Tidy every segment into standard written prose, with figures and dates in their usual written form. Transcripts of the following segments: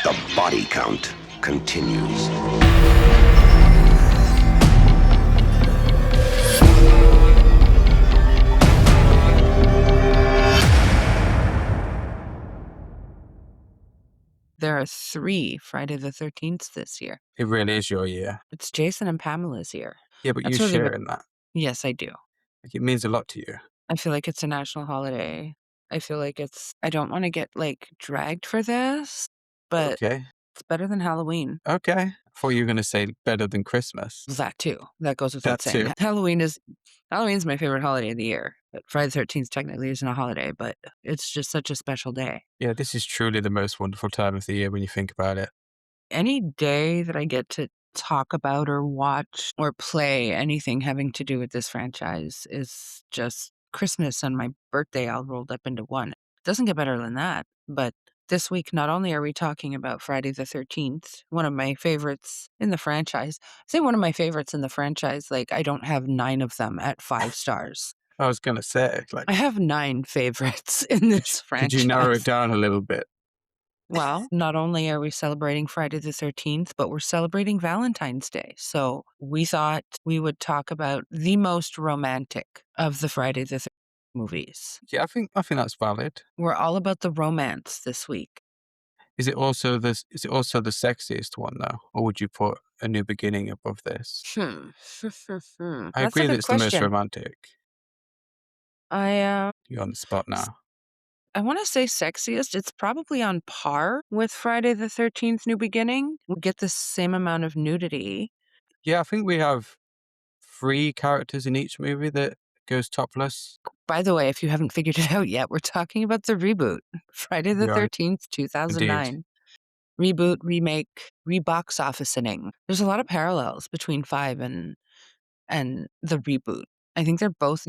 The body count continues. There are 3 Friday the 13th this year. It really is your year. It's Jason and Pamela's year. Yeah, but you That's really share what in that. Yes, I do. Like, it means a lot to you. I feel like it's a national holiday. I feel like I don't wanna get, like, dragged for this, but Okay. it's better than Halloween. Okay. I thought you were gonna say better than Christmas. That too. That goes without That saying. too. Halloween's my favorite holiday of the year, but Friday the 13th technically isn't a holiday, but it's just such a special day. Yeah, this is truly the most wonderful time of the year when you think about it. Any day that I get to talk about or watch or play anything having to do with this franchise is just Christmas and my birthday all rolled up into one. Doesn't get better than that. But this week, not only are we talking about Friday the 13th, one of my favorites in the franchise. I say one of my favorites in the franchise, like I don't have 9 of them at 5 stars. I was gonna say, like, I have 9 favorites in this could you narrow it franchise. down a little bit? Well, not only are we celebrating Friday the 13th, but we're celebrating Valentine's Day. So we thought we would talk about the most romantic of the Friday the 13th movies. Yeah, I think that's valid. We're all about the romance this week. Is it also the sexiest one though? Or would you put A New Beginning above this? Hmm. I That's a agree that good it's the most question. romantic. I You're on the spot s- now. I want to say sexiest. It's probably on par with Friday the 13th New Beginning. We get the same amount of nudity. Yeah, I think we have 3 characters in each movie that goes topless. By the way, if you haven't figured it out yet, we're talking about the reboot, Friday the We are 13th, indeed. 2009. Reboot, remake, rebox officing. There's a lot of parallels between 5 and the reboot. I think they're both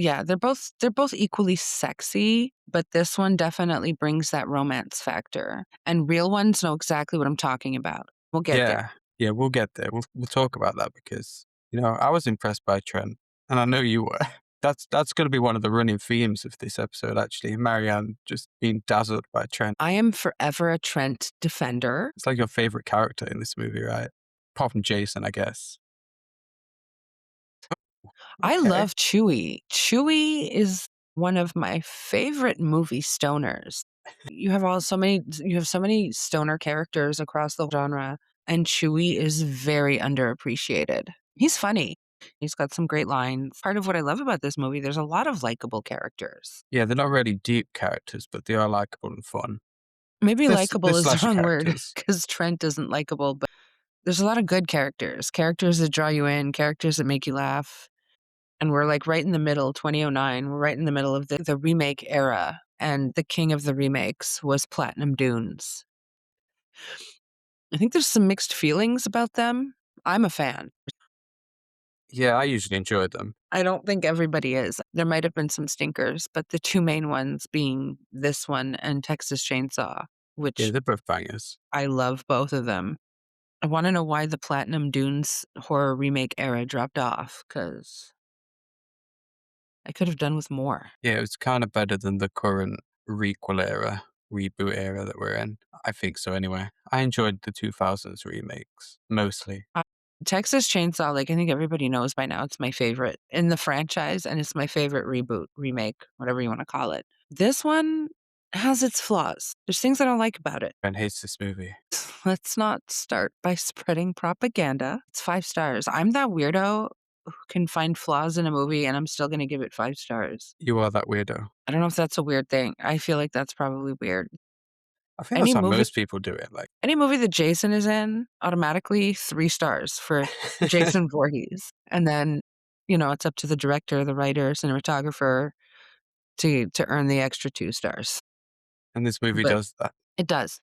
equally sexy, but this one definitely brings that romance factor. And real ones know exactly what I'm talking about. We'll get there. Yeah. Yeah, we'll get there. We'll talk about that because, I was impressed by Trent, and I know you were. That's gonna be one of the running themes of this episode, actually. Marianne just being dazzled by Trent. I am forever a Trent defender. It's like your favorite character in this movie, right? Apart from Jason, I guess. I Okay. love Chewie. Chewie is one of my favorite movie stoners. You have so many stoner characters across the genre, and Chewie is very underappreciated. He's funny. He's got some great lines. Part of what I love about this movie, there's a lot of likable characters. Yeah, they're not really deep characters, but they are likable and fun. Maybe They're likable is the slasher wrong word characters. because Trent isn't likable, but there's a lot of good characters, characters that draw you in, characters that make you laugh. And we're like right in the middle, 2009, we're right in the middle of the remake era. And the king of the remakes was Platinum Dunes. I think there's some mixed feelings about them. I'm a fan. Yeah, I usually enjoy them. I don't think everybody is. There might have been some stinkers, but the 2 main ones being this one and Texas Chainsaw, Yeah, which they're both bangers. I love both of them. I wanna know why the Platinum Dunes horror remake era dropped off, because I could have done with more. Yeah, it's kind of better than the current requel era, reboot era that we're in. I think so anyway. I enjoyed the 2000s remakes, mostly. Uh, Texas Chainsaw, like, I think everybody knows by now, it's my favorite in the franchise, and it's my favorite reboot, remake, whatever you wanna call it. This one has its flaws. There's things I don't like about it. And hates this movie. Let's not start by spreading propaganda. It's 5 stars. I'm that weirdo who can find flaws in a movie, and I'm still gonna give it 5 stars. You are that weirdo. I don't know if that's a weird thing. I feel like that's probably weird. I think that's Any how movie most people do it. Like, any movie that Jason is in, automatically 3 stars for Jason Voorhees. And then, it's up to the director, the writer, cinematographer to earn the extra 2 stars. and this movie But does that. it does.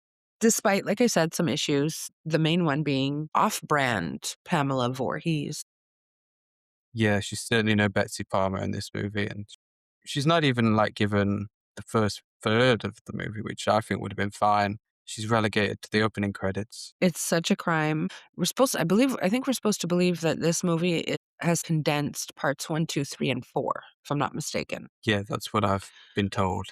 Despite, like I said, some issues, the main one being off-brand Pamela Voorhees. Yeah, she's certainly no Betsy Palmer in this movie, and she's not even like given the first third of the movie, which I think would have been fine. She's relegated to the opening credits. It's such a crime. I think we're supposed to believe that this movie it has condensed parts 1, 2, 3, and 4, if I'm not mistaken. Yeah, that's what I've been told.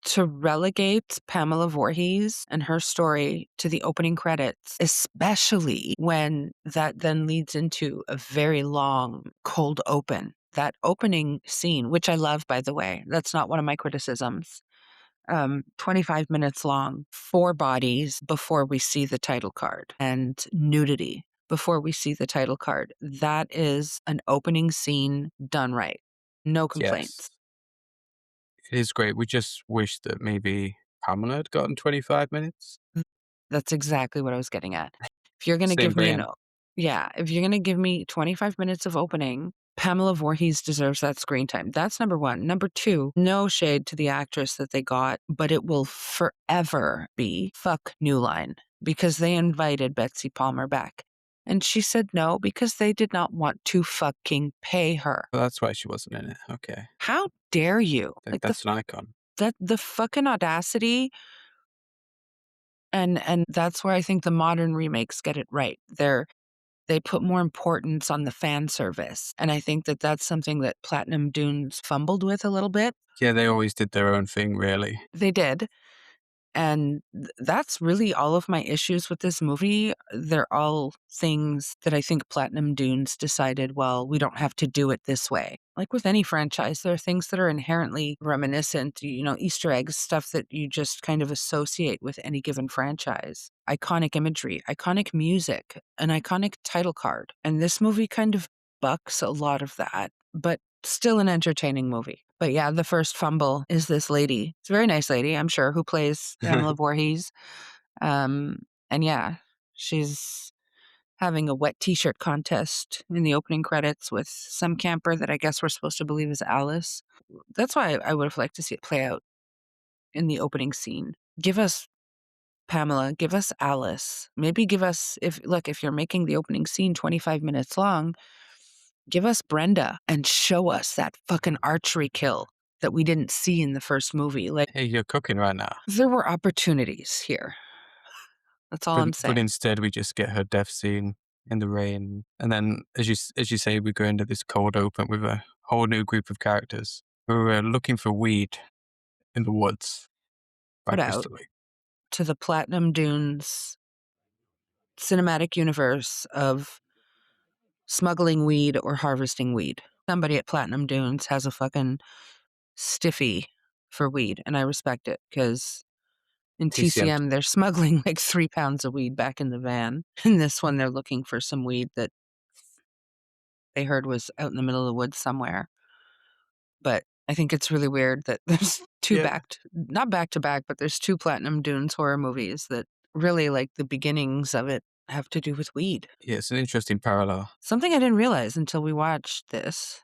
To relegate Pamela Voorhees and her story to the opening credits, especially when that then leads into a very long cold open. That opening scene, which I love, by the way, that's not one of my criticisms. 25 minutes long, four bodies before we see the title card, and nudity before we see the title card. That is an opening scene done right. No Yes, complaints. it is great. We just wish that maybe Pamela had gotten 25 minutes. That's exactly what I was getting at. If you're gonna Same give me vein. if you're gonna give me 25 minutes of opening, Pamela Voorhees deserves that screen time. That's number 1. Number 2, no shade to the actress that they got, but it will forever be fuck New Line because they invited Betsy Palmer back. And she said no because they did not want to fucking pay her. Well, that's why she wasn't in it. Okay. How dare you? Like That's an icon. the fucking audacity. And that's where I think the modern remakes get it right. They put more importance on the fan service, and I think that that's something that Platinum Dunes fumbled with a little bit. Yeah, they always did their own thing, really. They did, and that's really all of my issues with this movie. They're all things that I think Platinum Dunes decided, well, we don't have to do it this way. Like with any franchise, there are things that are inherently reminiscent, Easter eggs, stuff that you just kind of associate with any given franchise. Iconic imagery, iconic music, an iconic title card. And this movie kind of bucks a lot of that, but still an entertaining movie. But yeah, the first fumble is this lady. It's a very nice lady, I'm sure, who plays Pamela Voorhees. Um, and yeah, she's having a wet t-shirt contest in the opening credits with some camper that I guess we're supposed to believe is Alice. That's why I would have liked to see it play out in the opening scene. Give us Pamela, give us Alice. Maybe give us if you're making the opening scene 25 minutes long, give us Brenda and show us that fucking archery kill that we didn't see in the first movie. Like, Hey, you're cooking right now. there were opportunities here. That's all But I'm but saying. instead we just get her death scene in the rain, and then as you say, we go into this cold open with a whole new group of characters who are looking for weed in the woods by Put out Crystal Lake. to the Platinum Dunes cinematic universe of smuggling weed or harvesting weed. Somebody at Platinum Dunes has a fucking stiffy for weed, and I respect it because in TCM. TCM they're smuggling like 3 pounds of weed back in the van. In this one, they're looking for some weed that they heard was out in the middle of the woods somewhere. But I think it's really weird that there's Yeah. not back to back, but there's 2 Platinum Dunes horror movies that really, like, the beginnings of it have to do with weed. Yeah, it's an interesting parallel. Something I didn't realize until we watched this,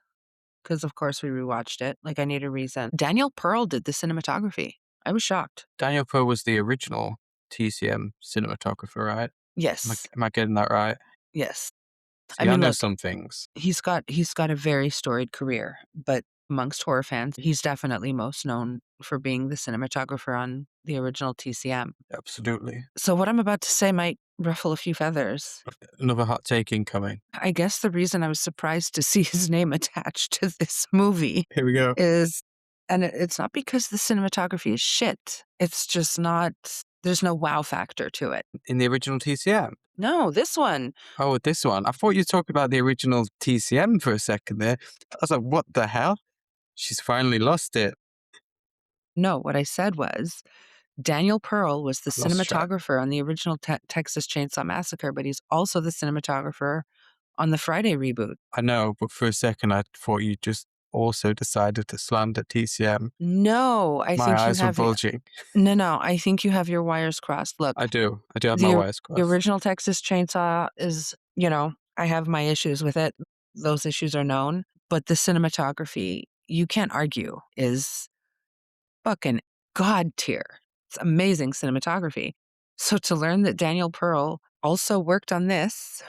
because of course we rewatched it, like I need a reason. Daniel Pearl did the cinematography. I was shocked. Daniel Poe was the original TCM cinematographer, right? Am I Yes. am I getting that right? Yes. I See, I mean, know look, some things. he's got a very storied career, but amongst horror fans, he's definitely most known for being the cinematographer on the original TCM. Absolutely. So what I'm about to say might ruffle a few feathers. Another hot take incoming. I guess the reason I was surprised to see his name attached to this movie Here we go. is, and it's not because the cinematography is shit. It's just not, there's no wow factor to it. In the original TCM. No, this one, Oh, this one. I thought you talked about the original TCM for a second there. I was like, what the hell? She's finally lost it. no, what I said was Daniel Pearl was the I lost track. cinematographer on the original Texas Chainsaw Massacre, but he's also the cinematographer on the Friday reboot. I know, but for a second I thought you just also decided to slander TCM. No, I My think you eyes were have bulging. no, I think you have your wires crossed. Look, I do. I do have my the wires the crossed. original Texas Chainsaw is, I have my issues with it. Those issues are known, but the cinematography, you can't argue, is fucking god tier. It's amazing cinematography. So to learn that Daniel Pearl also worked on this,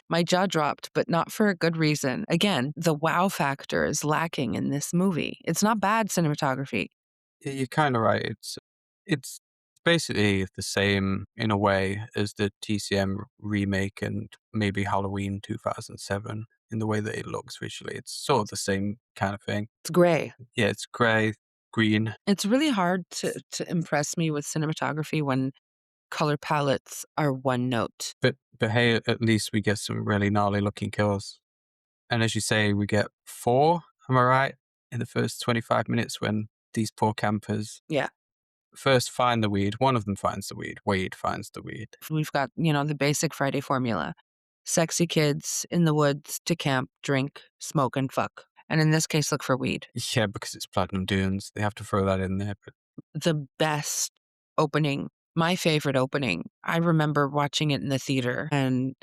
my jaw dropped, but not for a good reason. Again, the wow factor is lacking in this movie. It's not bad cinematography. Yeah, you're kind of right. It's basically the same in a way as the TCM remake and maybe Halloween 2007 in the way that it looks visually. It's sort of the same kind of thing. It's gray. Yeah, it's grey. green. It's really hard to impress me with cinematography when color palettes are one note. But hey, at least we get some really gnarly looking kills. And as you say, we get 4, am I right? In the first 25 minutes when these poor campers Yeah. first find the weed. One of them finds the weed. Wade finds the weed. We've got, the basic Friday formula. Sexy kids in the woods to camp, drink, smoke, and fuck. And in this case, look for weed. Yeah, because it's Platinum Dunes. They have to throw that in there. But The best opening, my favorite opening. I remember watching it in the theater and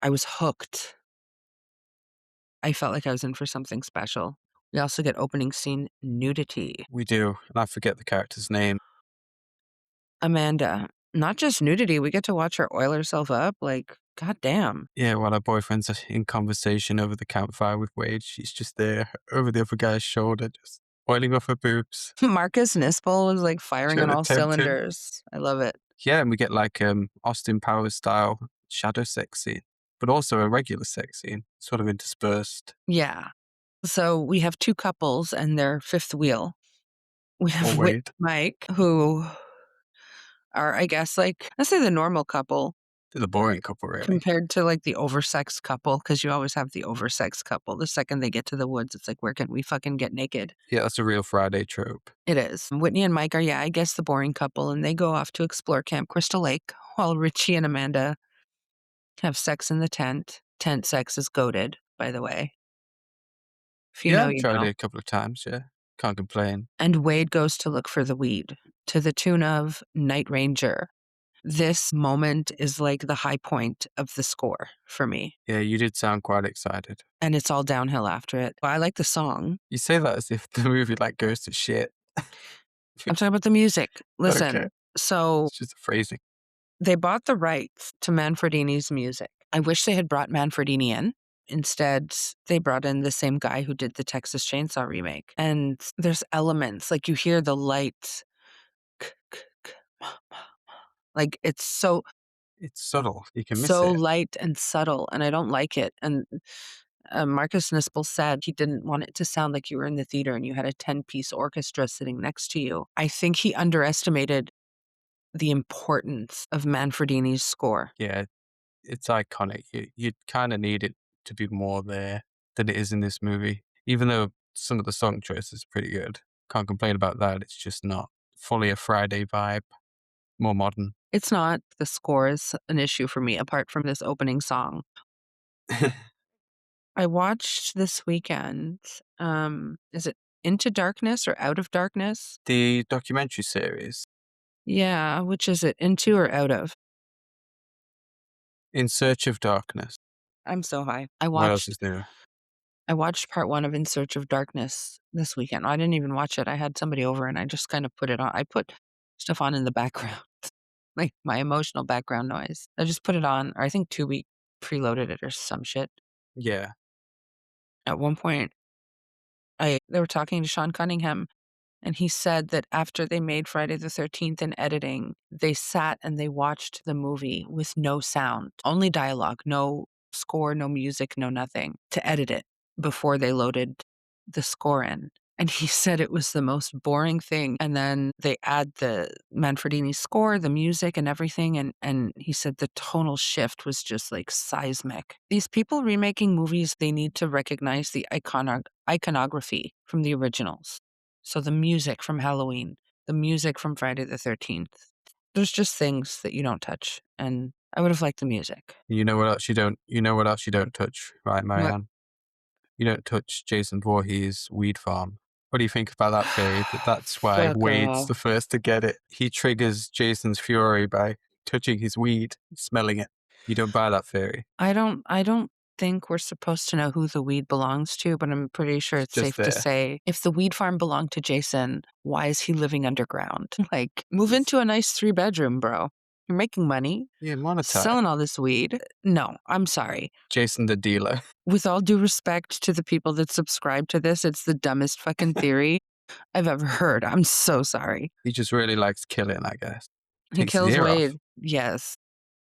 I was hooked. I felt like I was in for something special. We also get opening scene nudity. we do. And I forget the character's name. Amanda, not just nudity, we get to watch her oil herself up. Like, goddamn. Yeah, while her boyfriend's in conversation over the campfire with Wade, she's just there over the other guy's shoulder, just oiling off her boobs. Marcus Nispel was like firing on all Attempting. cylinders. I love it. Yeah, and we get like Austin Powers style shadow sex scene, but also a regular sex scene, sort of interspersed. Yeah. So we have two couples and their fifth wheel. We Or have Whit Wade. Mike, who are, I guess, like, let's say the normal couple They're the boring couple, really. compared to like the oversexed couple, because you always have the oversexed couple. The second they get to the woods, it's like, where can we fucking get naked? Yeah, that's a real Friday trope. It is. Whitney and Mike are, yeah, I guess the boring couple, and they go off to explore Camp Crystal Lake while Richie and Amanda have sex in the tent. Tent sex is goated, by the way. If you Yeah, know, I've you tried know. it a couple of times, yeah. Can't complain. And Wade goes to look for the weed to the tune of Night Ranger. This moment is like the high point of the score for me. Yeah, you did sound quite excited. And it's all downhill after it. I like the song. You say that as if the movie like goes to shit. I'm talking about the music. Okay. Listen, so It's just a phrasing. they bought the rights to Manfredini's music. I wish they had brought Manfredini in. Instead, they brought in the same guy who did the Texas Chainsaw remake. And there's elements, like you hear the light, like it's It's subtle. You can miss so it. light and subtle, and I don't like it. And Marcus Nispel said he didn't want it to sound like you were in the theater and you had a 10-piece orchestra sitting next to you. I think he underestimated the importance of Manfredini's score. Yeah, it's iconic. You kind of need it to be more there than it is in this movie. Even though some of the song choices are pretty good. Can't complain about that. It's just not fully a Friday vibe. More modern. It's not. The score is an issue for me, apart from this opening song. I watched this weekend, is it Into Darkness or Out of Darkness? The documentary series, Yeah, which is it, Into or Out of? In Search of Darkness. I'm so high. What else is new? I watched part 1 of In Search of Darkness this weekend. I didn't even watch it. I had somebody over and I just kind of put it on. I put stuff on in the background, like my emotional background noise. I just put it on, or I think Tubi preloaded it or some shit. Yeah. At one point, they were talking to Sean Cunningham, and he said that after they made Friday the 13th in editing, they sat and they watched the movie with no sound, only dialogue, no score, no music, no nothing, to edit it before they loaded the score in. And he said it was the most boring thing. And then they add the Manfredini score, the music, and everything. And he said the tonal shift was just like seismic. These people remaking movies, they need to recognize the iconography from the originals. So the music from Halloween, the music from Friday the 13th. There's just things that you don't touch. And I would have liked the music. You know what else you don't touch, right, What? Marianne? You don't touch Jason Voorhees' weed farm. What do you think about that theory? That's why Fuck Wade's off. the first to get it. He triggers Jason's fury by touching his weed, smelling it. You don't buy that theory. I don't think we're supposed to know who the weed belongs to, but I'm pretty sure It's it's just safe to there. say if the weed farm belonged to Jason, why is he living underground? Like, move into a nice 3-bedroom, bro. You're making money, Yeah, monetize. selling all this weed. No, I'm sorry. Jason the dealer. With all due respect to the people that subscribe to this, it's the dumbest fucking theory I've ever heard. I'm so sorry. He just really likes killing, I guess. He Takes his kills ear Wade. off. Yes.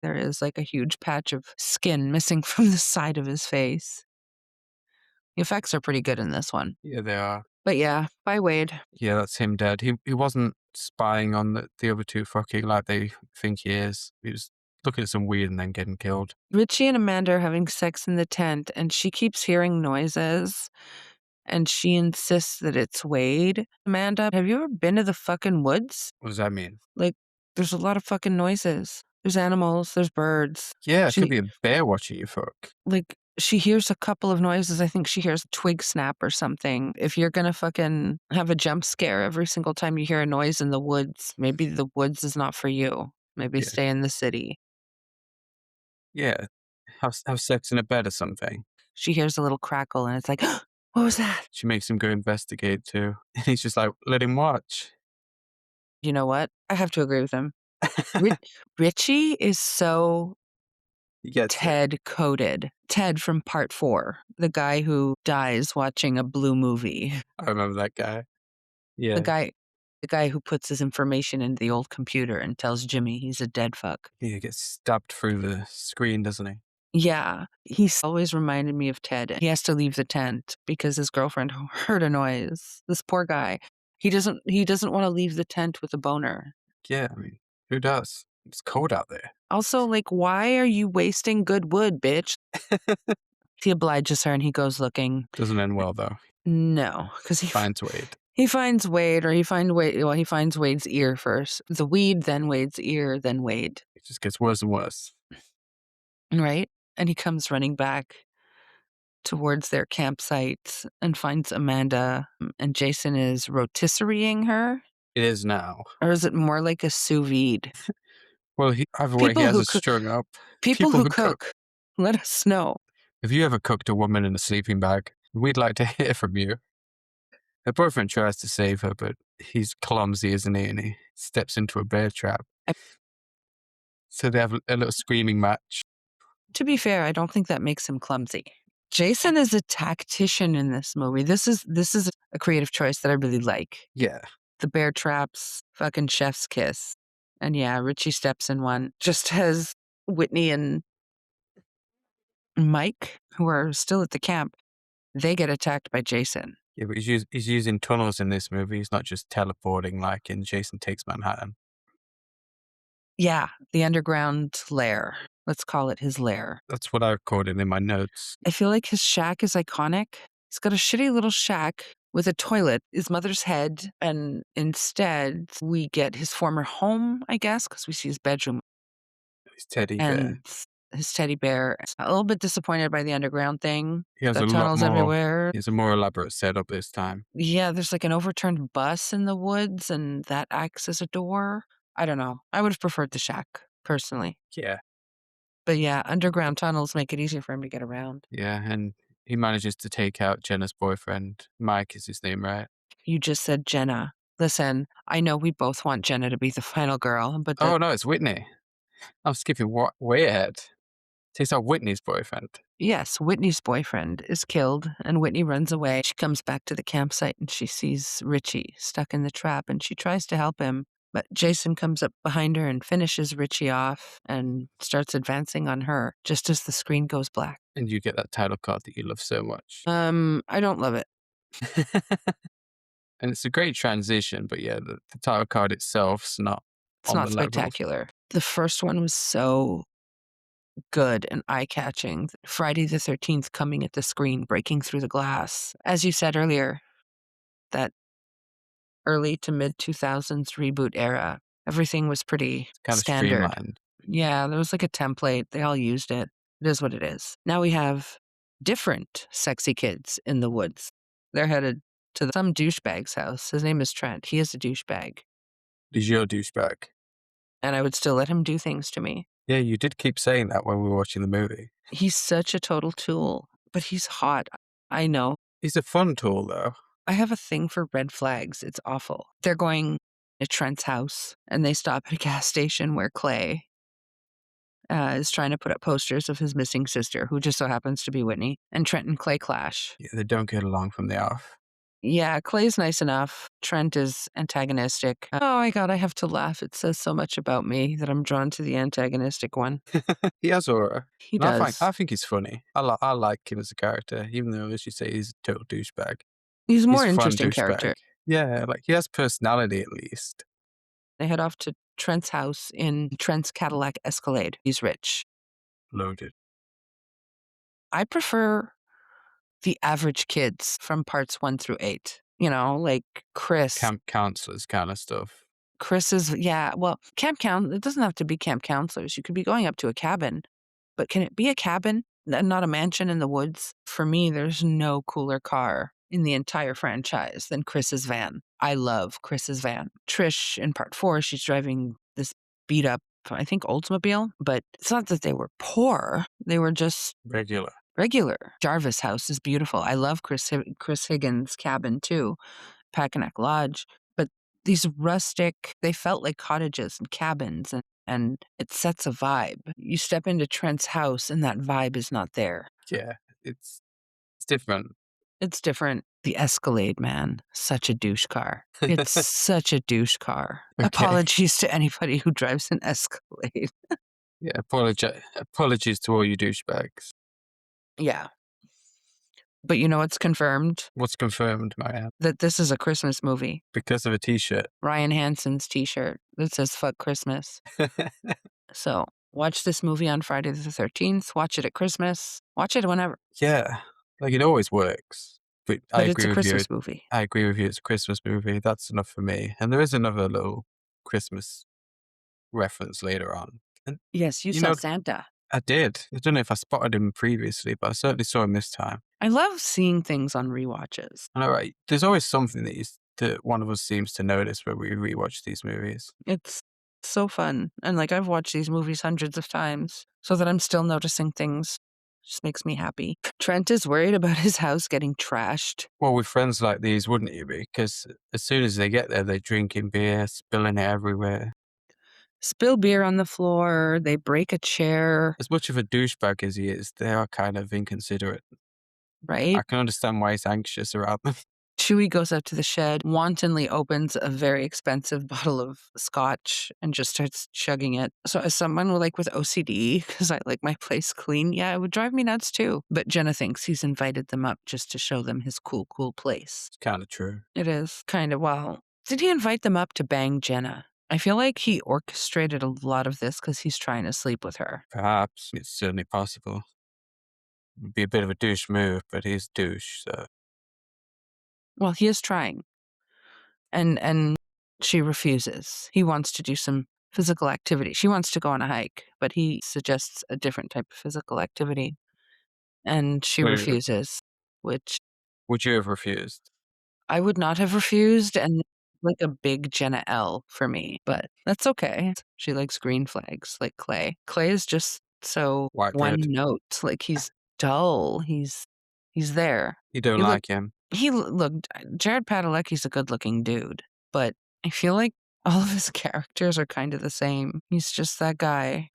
There is like a huge patch of skin missing from the side of his face. The effects are pretty good in this one. Yeah, they are. But yeah, bye Wade. Yeah, that's him dead. He wasn't spying on the other two fucking like they think he is. He was looking at some weird and then getting killed. Richie and Amanda are having sex in the tent, and she keeps hearing noises, and she insists that it's Wade. Amanda, have you ever been to the fucking woods? What does that mean? Like, there's a lot of fucking noises. There's animals, there's birds. Yeah, it could She be a bear watching you fuck. like she hears a couple of noises. I think she hears a twig snap or something. If you're gonna fucking have a jump scare every single time you hear a noise in the woods, maybe the woods is not for you. Maybe Yeah. stay in the city. Yeah. Have sex in a bed or something. She hears a little crackle and it's like, what was that? She makes him go investigate too. And he's just like, let him watch. You know what? I have to agree with him. Ri- Richie is so He gets it. Ted coded. Ted from part 4, the guy who dies watching a blue movie. I remember that guy. The Yeah. guy the guy who puts his information into the old computer and tells Jimmy he's a dead fuck. He gets stabbed through the screen, doesn't he? Yeah, he's always reminded me of Ted. He has to leave the tent because his girlfriend heard a noise. This poor guy. He doesn't want to leave the tent with a boner. Yeah, I mean, who does? It's cold out there. Also, like, why are you wasting good wood, bitch? He obliges her and he goes looking. Doesn't end well though. No, because Finds Wade. he finds Wade, or he finds Wade. Well, he finds Wade's ear first. The weed, then Wade's ear, then Wade. It just gets worse and worse. Right? And he comes running back towards their campsite and finds Amanda, and Jason is rotisserieing her. It is now. Or is it more like a sous vide? Well, either way, he People has who a cook- strung up. People who cook, let us know. Have you ever cooked a woman in a sleeping bag? We'd like to hear from you. Her boyfriend tries to save her, but he's clumsy, isn't he? And he steps into a bear trap. So they have a little screaming match. To be fair, I don't think that makes him clumsy. Jason is a tactician in this movie. This is a creative choice that I really like. Yeah. The bear traps, fucking chef's kiss. And yeah, Richie steps in one. Just as Whitney and Mike, who are still at the camp, they get attacked by Jason. Yeah, but he's using tunnels in this movie. He's not just teleporting like in Jason Takes Manhattan. Yeah, the underground lair. Let's call it his lair. That's what I recorded in my notes. I feel like his shack is iconic. He's got a shitty little shack with a toilet, his mother's head, and instead we get his former home, I guess, because we see his bedroom His teddy bear. and his teddy bear. A little bit disappointed by the underground thing. He has The a lot tunnels more. everywhere. He has a more elaborate setup this time. Yeah, there's like an overturned bus in the woods, and that acts as a door. I don't know. I would have preferred the shack, personally. Yeah. But yeah, underground tunnels make it easier for him to get around. Yeah, and he manages to take out Jenna's boyfriend. Mike is his name, right? You just said Jenna. Listen, I know we both want Jenna to be the final girl, but Oh, no, it's Whitney. I'm skipping way ahead. Takes out Whitney's boyfriend. yes, Whitney's boyfriend is killed and Whitney runs away. She comes back to the campsite and she sees Richie stuck in the trap and she tries to help him. But Jason comes up behind her and finishes Richie off and starts advancing on her just as the screen goes black. And you get that title card that you love so much. I don't love it. And it's a great transition, but yeah, the title card itself's not It's on not the level. spectacular. The first one was so good and eye-catching. Friday the 13th coming at the screen, breaking through the glass. As you said earlier, that early to mid 2000s reboot era, everything was pretty Kind of standard. streamlined. Yeah, there was like a template. They all used it. It is what it is. Now we have different sexy kids in the woods. They're headed to some douchebag's house. His name is Trent. He is a douchebag. He's your douchebag. And I would still let him do things to me. Yeah, you did keep saying that when we were watching the movie. He's such a total tool, but he's hot. I know. He's a fun tool, though. I have a thing for red flags. It's awful. They're going to Trent's house and they stop at a gas station where Clay is trying to put up posters of his missing sister, who just so happens to be Whitney. And Trent and Clay clash. Yeah, they don't get along from the off. Yeah, Clay's nice enough. Trent is antagonistic. Oh my God, I have to laugh. It says so much about me that I'm drawn to the antagonistic one. He has aura. He And does. I think he's funny. I like him as a character, even though, as you say, he's a total douchebag. He's a He's more a fun interesting character. douchebag. Yeah, like he has personality at least. They head off to Trent's house in Trent's Cadillac Escalade. He's rich. Loaded. I prefer the average kids from parts 1 through 8. You know, like Chris. Camp counselors kind of stuff. Chris is, yeah, well, it doesn't have to be camp counselors. You could be going up to a cabin, but can it be a cabin and not a mansion in the woods? For me, there's no cooler car in the entire franchise than Chris's van. I love Chris's van. Trish in part 4, she's driving this beat up, I think, Oldsmobile, but it's not that they were poor. They were just Regular. regular. Jarvis house is beautiful. I love Chris Higgins' cabin too, Packanack Lodge. But these rustic, they felt like cottages and cabins, and it sets a vibe. You step into Trent's house and that vibe is not there. Yeah, it's different. It's different. The Escalade, man, such a douche car. It's such a douche car. Okay. Apologies to anybody who drives an Escalade. Yeah, apologies to all you douchebags. Yeah. But you know what's confirmed? What's confirmed, Marianne? That this is a Christmas movie. Because of a t-shirt. Ryan Hansen's t-shirt that says "Fuck Christmas." So watch this movie on Friday the 13th. Watch it at Christmas. Watch it whenever. Yeah, like it always works. But I But it's agree a with you. Christmas movie. I agree with you. It's a Christmas movie. That's enough for me. And there is another little Christmas reference later on. And Yes, you you saw know, Santa. I did. I don't know if I spotted him previously, but I certainly saw him this time. I love seeing things on rewatches. And all right, there's always something that one of us seems to notice when we rewatch these movies. It's so fun. And like I've watched these movies hundreds of times so that I'm still noticing things. Just makes me happy. Trent is worried about his house getting trashed. Well, with friends like these, wouldn't you be? Because as soon as they get there, they're drinking beer, spilling it everywhere. Spill beer on the floor. They break a chair, As much of a douchebag as he is, they are kind of inconsiderate. right? I can understand why he's anxious around them. Chewie goes out to the shed, wantonly opens a very expensive bottle of scotch and just starts chugging it. So as someone with OCD, because I like my place clean, yeah, it would drive me nuts too. But Jenna thinks he's invited them up just to show them his cool place. It's kind of true. It is kind of, well, did he invite them up to bang Jenna? I feel like he orchestrated a lot of this because he's trying to sleep with her. Perhaps. It's certainly possible. It'd be a bit of a douche move, but he's douche, so. Well, he is trying. And she refuses. He wants to do some physical activity. She wants to go on a hike, but he suggests a different type of physical activity. And she refuses, which Would you have refused? I would not have refused, and like a big Jenna L for me, but that's okay. She likes green flags like Clay. Clay is just so White one bread. note. Like he's dull. He's there. You don't like him? Look, Jared Padalecki's a good-looking dude, but I feel like all of his characters are kind of the same. He's just that guy,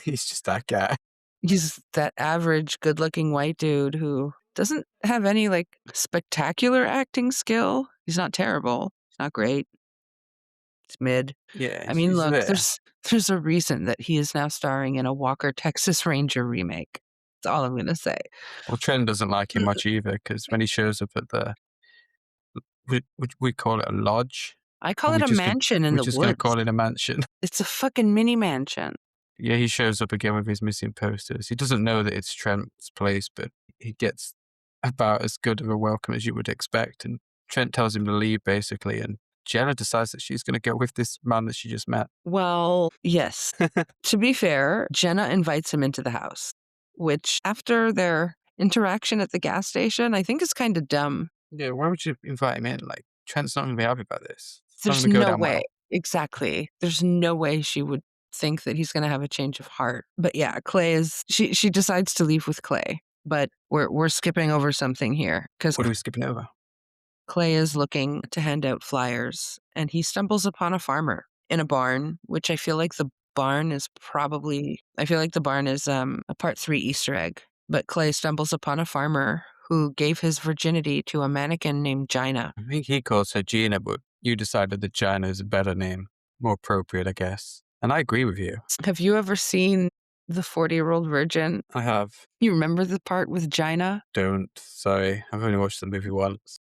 He's just that guy. he's that average good-looking white dude who doesn't have any like spectacular acting skill. He's not terrible. He's not great. He's mid. Yeah, I mean, he's look, there. there's a reason that he is now starring in a Walker Texas Ranger remake. That's all I'm gonna say. Well, Trent doesn't like him much either, because when he shows up at the, would we call it a lodge? I call Or it we a just gonna- mansion in We're the just going to woods. call it a mansion. It's a fucking mini mansion. Yeah, he shows up again with his missing posters. He doesn't know that it's Trent's place, but he gets about as good of a welcome as you would expect. And Trent tells him to leave, basically, and Jenna decides that she's going to go with this man that she just met. Well, yes. To be fair, Jenna invites him into the house, which after their interaction at the gas station, I think is kind of dumb. Yeah, why would you invite him in? Like, Trent's not going to be happy about this. It's not There's going to go no down way. well. Exactly. There's no way she would think that he's going to have a change of heart. But yeah, Clay is, she decides to leave with Clay. But we're skipping over something here because What are we skipping over? Clay is looking to hand out flyers and he stumbles upon a farmer in a barn, which I feel like the barn is a part 3 Easter egg. But Clay stumbles upon a farmer who gave his virginity to a mannequin named Gina. I think he calls her Gina, but you decided that Gina is a better name. More appropriate, I guess. And I agree with you. Have you ever seen The 40-Year-Old Virgin? I have. You remember the part with Gina? Don't. Sorry. I've only watched the movie once.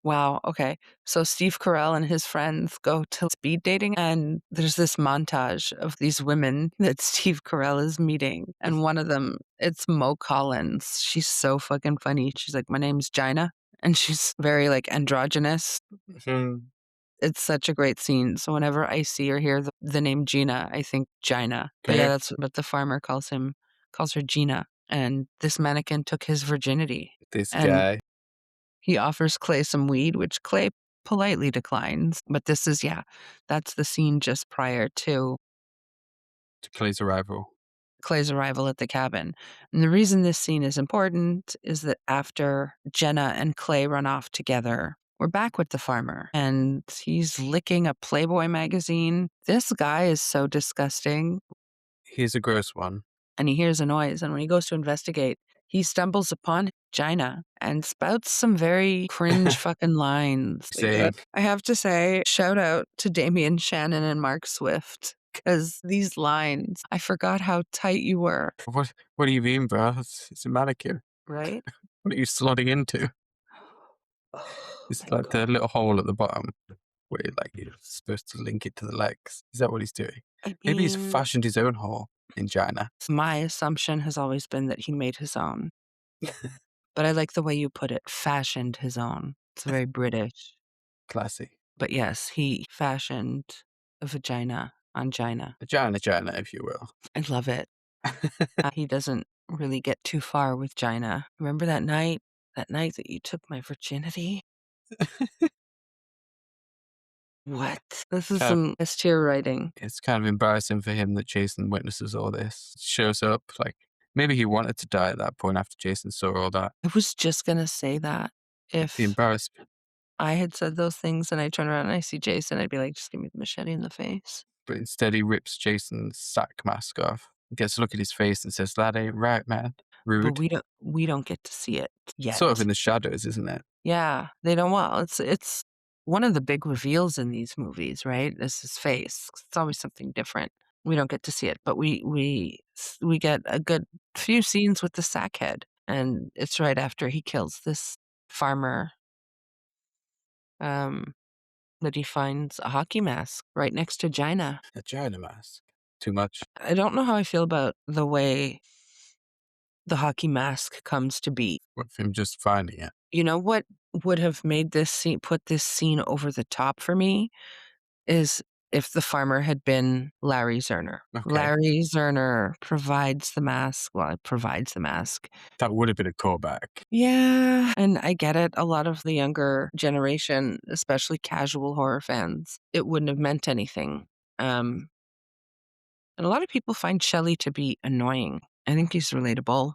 Wow, okay. So Steve Carell and his friends go to speed dating, and there's this montage of these women that Steve Carell is meeting, and one of them, it's Mo Collins. She's so fucking funny. She's like, "My name's Gina," and she's very, like, androgynous. Mhm. It's such a great scene. So whenever I see or hear the name Gina, I think Gina. But yeah, Okay. that's what the farmer calls her Gina. And this mannequin took his virginity. This And guy. he offers Clay some weed, which Clay politely declines. But this is, yeah, that's the scene just prior to To Clay's arrival. Clay's arrival at the cabin. And the reason this scene is important is that after Jenna and Clay run off together, we're back with the farmer and he's licking a Playboy magazine. This guy is so disgusting. He's a gross one. And he hears a noise. And when he goes to investigate, he stumbles upon Gina and spouts some very cringe fucking lines. Like, Saying, I have to say, shout out to Damian Shannon and Mark Swift. Because these lines, I forgot how tight you were, what do you mean, bro? It's a mannequin. right? What are you slotting into? Oh It's my like the God. little hole at the bottom where like you're supposed to link it to the legs. Is that what he's doing? I Maybe he's mean, fashioned his own hole in China. my assumption has always been that he made his own, but I like the way you put it, fashioned his own. It's very British. Classy. But yes, he fashioned a vagina on Gina. A China, if you will. I love it. He doesn't really get too far with Gina. Remember that night? That night that you took my virginity? What? This is Kind of, some S-tier writing. it's kind of embarrassing for him that Jason witnesses all this. Shows up like maybe he wanted to die at that point after Jason saw all that. I was just gonna say that. The If embarrassment, I had said those things and I turn around and I see Jason, I'd be like, "Just give me the machete in the face." but instead he rips Jason's sack mask off, gets a look at his face and says, "That ain't right, man." But Rude. we don't get to see it Sort of yet. in the shadows, isn't it? Yeah, they don't well, it's one of the big reveals in these movies, right? Is his face. It's always something different. We don't get to see it, but we get a good few scenes with the sackhead, and it's right after he kills this farmer, um, that he finds a hockey mask right next to Gina. A China mask. Too much. I don't know how I feel about the way the hockey mask comes to be. With him just finding it. You know what would have made this scene put this scene over the top for me is if the farmer had been Larry Zerner. Okay. Larry Zerner provides the mask. That would have been a callback. Yeah, and I get it. A lot of the younger generation, especially casual horror fans, it wouldn't have meant anything. Um, and a lot of people find Shelley to be annoying. I think he's relatable.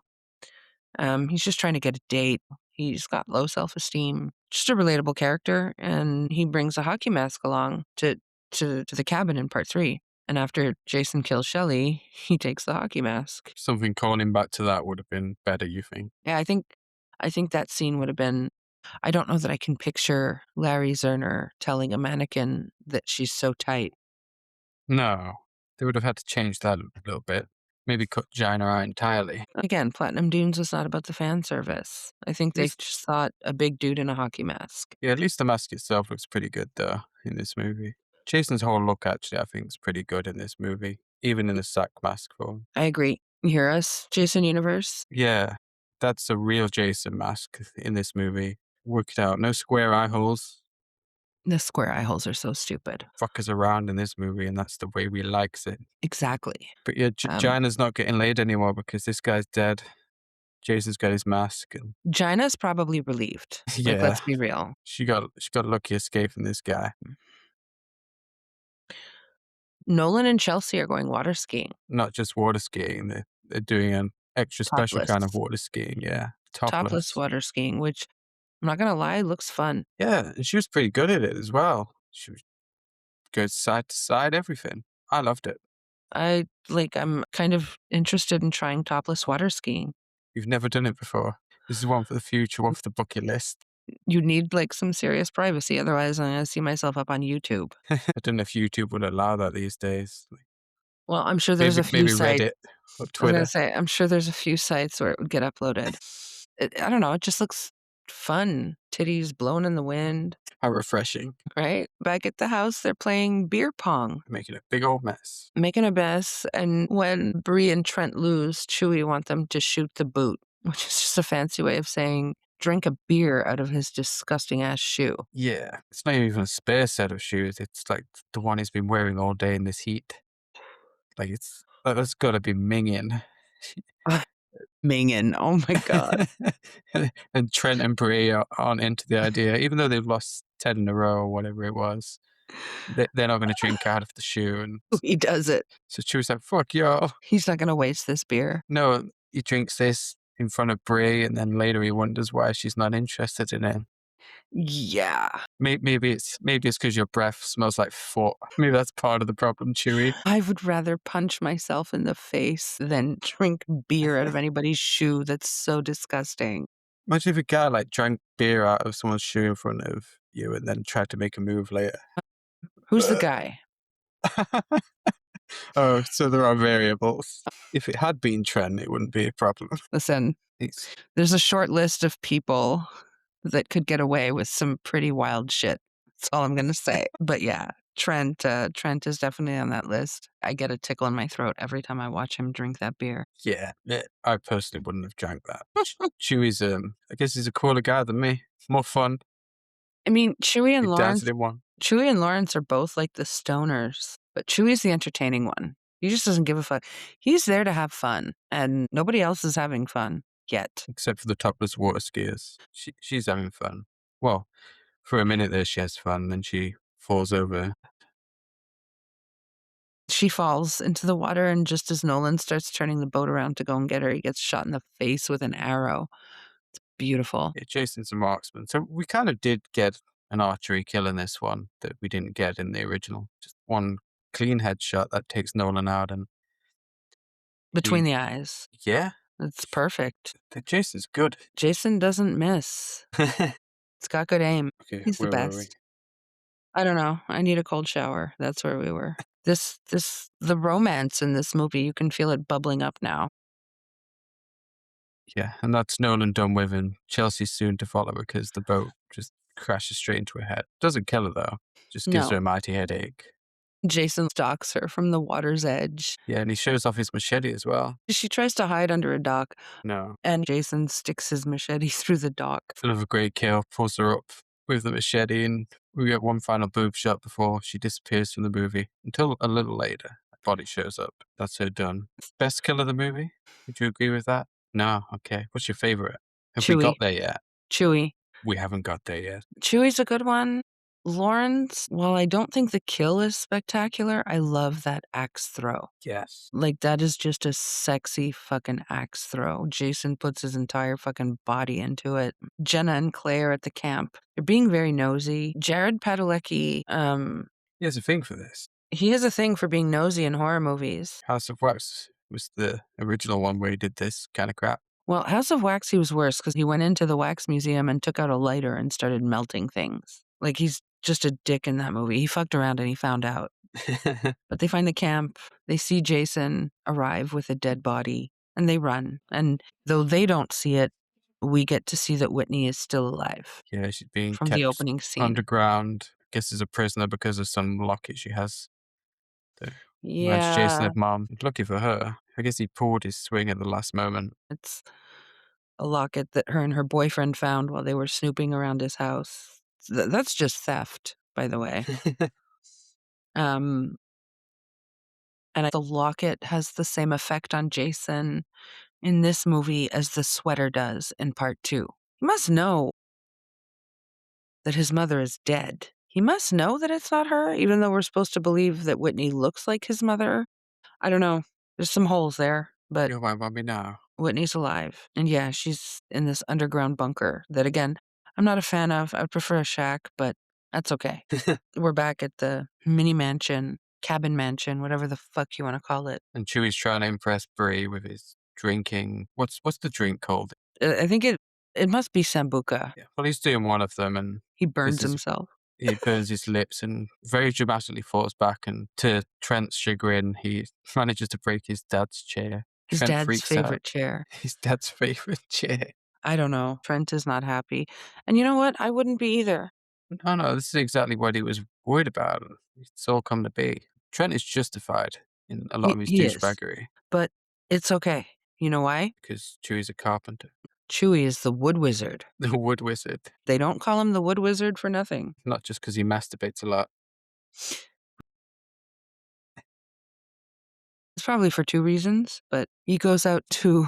He's just trying to get a date. He's got low self-esteem, just a relatable character, and he brings a hockey mask along to the cabin in part 3. And after Jason kills Shelley, he takes the hockey mask. Something calling back to that would have been better, you think? Yeah, I think that scene would have been I don't know that I can picture Larry Zerner telling a mannequin that she's so tight. No. They would have had to change that a little bit. Maybe cut Gina out entirely. Again, Platinum Dunes was not about the fan service. I think At they least, just thought a big dude in a hockey mask. yeah, at least the mask itself looks pretty good, though, in this movie. Jason's whole look, actually, I think is pretty good in this movie, even in the sack mask form. I agree. You hear us, Jason Universe? Yeah, that's a real Jason mask in this movie. Work it out. No square eye holes. The square eye holes are so stupid. Fuckers around in this movie, and that's the way we likes it. Exactly. But yeah, Um, Gina's not getting laid anymore because this guy's dead. Jason's got his mask, and Gina's probably relieved. Like, yeah, let's be real. she got a lucky escape from this guy. Nolan and Chelsea are going water skiing, Not just water skiing; they're doing an extra special topless. kind of water skiing. Yeah, Topless topless. water skiing, which I'm not gonna lie, looks fun. Yeah, and she was pretty good at it as well. She would go side to side, everything. I loved it. I'm kind of interested in trying topless water skiing. You've never done it before. This is one for the future, one for the bucket list. You need, like, some serious privacy, otherwise I'm gonna see myself up on YouTube. I don't know if YouTube would allow that these days. Well, I'm sure there's Maybe a few maybe sites Reddit or I was gonna Twitter. say, I'm sure there's a few sites where it would get uploaded. I don't know, it just looks fun titties blowing in the wind, How refreshing. right? Back at the house, they're playing beer pong, Making a big old mess. making a mess. And when Bree and Trent lose, Chewie want them to shoot the boot, which is just a fancy way of saying drink a beer out of his disgusting ass shoe. Yeah. It's not even a spare set of shoes. It's like the one he's been wearing all day in this heat. Like that's gotta be minging. Mingin. Oh my God. And Trent and Brie aren't into the idea, even though they've lost 10 in a row or whatever it was. They're not going to drink out of the shoe. And He does it. so she was like, fuck y'all. He's not going to waste this beer. No, he drinks this in front of Brie, and then later he wonders why she's not interested in it. Yeah. Maybe it's because your breath smells like foot. Maybe that's part of the problem, Chewie. I would rather punch myself in the face than drink beer out of anybody's shoe. That's so disgusting. Imagine if a guy like drank beer out of someone's shoe in front of you and then tried to make a move later. Who's the guy? Oh, so there are variables. If it had been Trent, it wouldn't be a problem. Listen, It's, there's a short list of people that could get away with some pretty wild shit. That's all I'm going to say. But yeah, Trent is definitely on that list. I get a tickle in my throat every time I watch him drink that beer. yeah, I personally wouldn't have drank that. Chewie's, I guess he's a cooler guy than me. More fun. I mean, Chewie and He danced in one. Lawrence are both like the stoners, but Chewie's the entertaining one. He just doesn't give a fuck. He's there to have fun, and nobody else is having fun yet. Except for the topless water skiers. She's having fun. Well, for a minute there she has fun, then she falls over. She falls into the water, and just as Nolan starts turning the boat around to go and get her, he gets shot in the face with an arrow. It's beautiful. Yeah, Jason's a marksman. So we kind of did get an archery kill in this one that we didn't get in the original. Just one clean headshot that takes Nolan out, and Between the eyes. yeah, It's perfect. Jason's good. Jason doesn't miss. It's got good aim. Okay, He's the where were we? best. I don't know. I need a cold shower. That's where we were. The romance in this movie, you can feel it bubbling up now. Yeah, and that's Nolan done with, and Chelsea's soon to follow because the boat just crashes straight into her head. Doesn't kill her though, just gives her No. a mighty headache. Jason stalks her from the water's edge. Yeah, and he shows off his machete as well. She tries to hide under a dock, No, and Jason sticks his machete through the dock. another great kill, pulls her up with the machete, and we get one final boob shot before she disappears from the movie until a little later. Her body shows up. That's her done. Best kill of the movie? Would you agree with that? No? Okay. What's your favorite? Have we got Chewie. there yet? Chewie. We haven't got there yet. Chewie's a good one. Lawrence, while I don't think the kill is spectacular, I love that axe throw. Yes. Like, that is just a sexy fucking axe throw. Jason puts his entire fucking body into it. Jenna and Claire at the camp. They're being very nosy. Jared Padalecki, He has a thing for this. he has a thing for being nosy in horror movies. House of Wax was the original one where he did this kind of crap. Well, House of Wax, he was worse because he went into the wax museum and took out a lighter and started melting things. Like, he's just a dick in that movie. He fucked around and he found out. But they find the camp, they see Jason arrive with a dead body, and they run. And though they don't see it, we get to see that Whitney is still alive Yeah, she's being from kept the opening scene. underground. I guess as a prisoner because of some locket she has. So, Jason Yeah, had mom. Lucky for her. I guess he pulled his swing at the last moment. it's a locket that her and her boyfriend found while they were snooping around his house. That's just theft, by the way. And the locket has the same effect on Jason in this movie as the sweater does in part 2. He must know that his mother is dead. He must know that it's not her, even though we're supposed to believe that Whitney looks like his mother. I don't know. There's some holes there, but You're my mommy now. Whitney's alive. And yeah, she's in this underground bunker that, again, I'm not a fan of. I would prefer a shack, but that's okay. We're back at the mini mansion, cabin mansion, whatever the fuck you want to call it. And Chewie's trying to impress Brie with his drinking. What's the drink called? I think it must be Sambuca. Yeah. Well, he's doing one of them, and He burns is- himself. he burns his lips and very dramatically falls back. And to Trent's chagrin, he manages to break his dad's chair. His Trent dad's freaks out. favorite chair. His dad's favorite chair. I don't know. Trent is not happy. And you know what? I wouldn't be either. No, no, this is exactly what he was worried about. It's all come to be. Trent is justified in a lot of his He is. douchebaggery But it's okay. You know why? because Chewie's a carpenter, Chewie is the wood wizard. the wood wizard, They don't call him the wood wizard for nothing. not just because he masturbates a lot. It's probably for 2 reasons, but he goes out to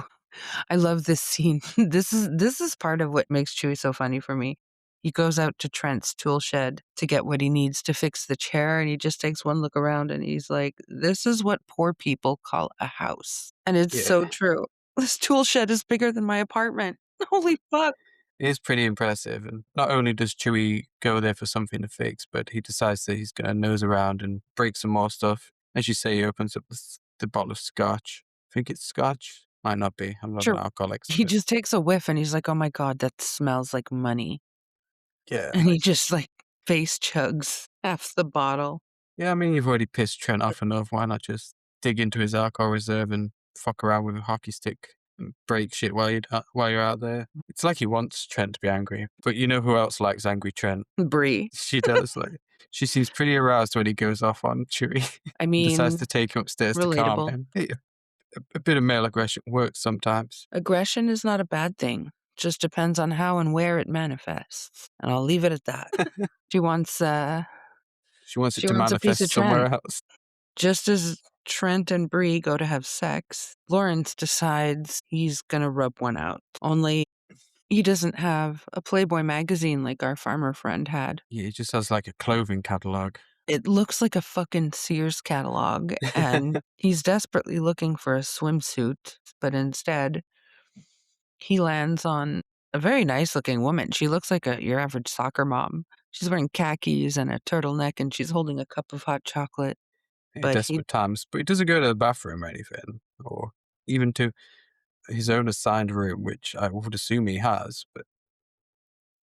I love this scene. This is part of what makes Chewie so funny for me. He goes out to Trent's tool shed to get what he needs to fix the chair, and he just takes one look around and he's like, "This is what poor people call a house." And it's so Yeah, true. This tool shed is bigger than my apartment. Holy fuck. it is pretty impressive. And not only does Chewie go there for something to fix, but he decides that he's going to nose around and break some more stuff. As you say, he opens up the bottle of scotch. I think it's scotch. Might not be. I'm not an Sure. alcohol He expert. just takes a whiff and he's like, "Oh my god, that smells like money." Yeah. And he just, like, face chugs half the bottle. Yeah, I mean, you've already pissed Trent off enough. Why not just dig into his alcohol reserve and fuck around with a hockey stick and break shit while you're out there? It's like he wants Trent to be angry. But you know who else likes angry Trent? Brie. She does. Like, she seems pretty aroused when he goes off on Chewie I and decides mean, to take him upstairs to calm relatable. him. Hey, a bit of male aggression works sometimes. Aggression is not a bad thing, just depends on how and where it manifests, and I'll leave it at that. She wants, She wants it she to wants a piece of manifest Trent. somewhere else. Just as Trent and Bree go to have sex, Lawrence decides he's gonna rub one out, only he doesn't have a Playboy magazine like our farmer friend had. Yeah, he just has like a clothing catalog. It looks like a fucking Sears catalog, and he's desperately looking for a swimsuit, but instead, he lands on a very nice looking woman. She looks like your average soccer mom. She's wearing khakis and a turtleneck, and she's holding a cup of hot chocolate, but he Desperate times, but he doesn't go to the bathroom or anything, or even to his own assigned room, which I would assume he has, but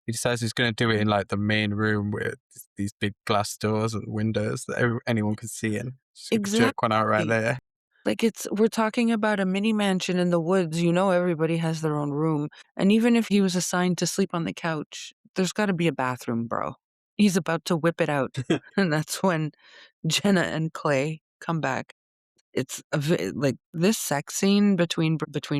he decides he's going to do it in like the main room with these big glass doors and windows that anyone can see in. Just gonna jerk one out right exactly. there. Like, we're talking about a mini mansion in the woods, everybody has their own room, and even if he was assigned to sleep on the couch, there's gotta be a bathroom, bro. He's about to whip it out, and that's when Jenna and Clay come back. It's like, this sex scene between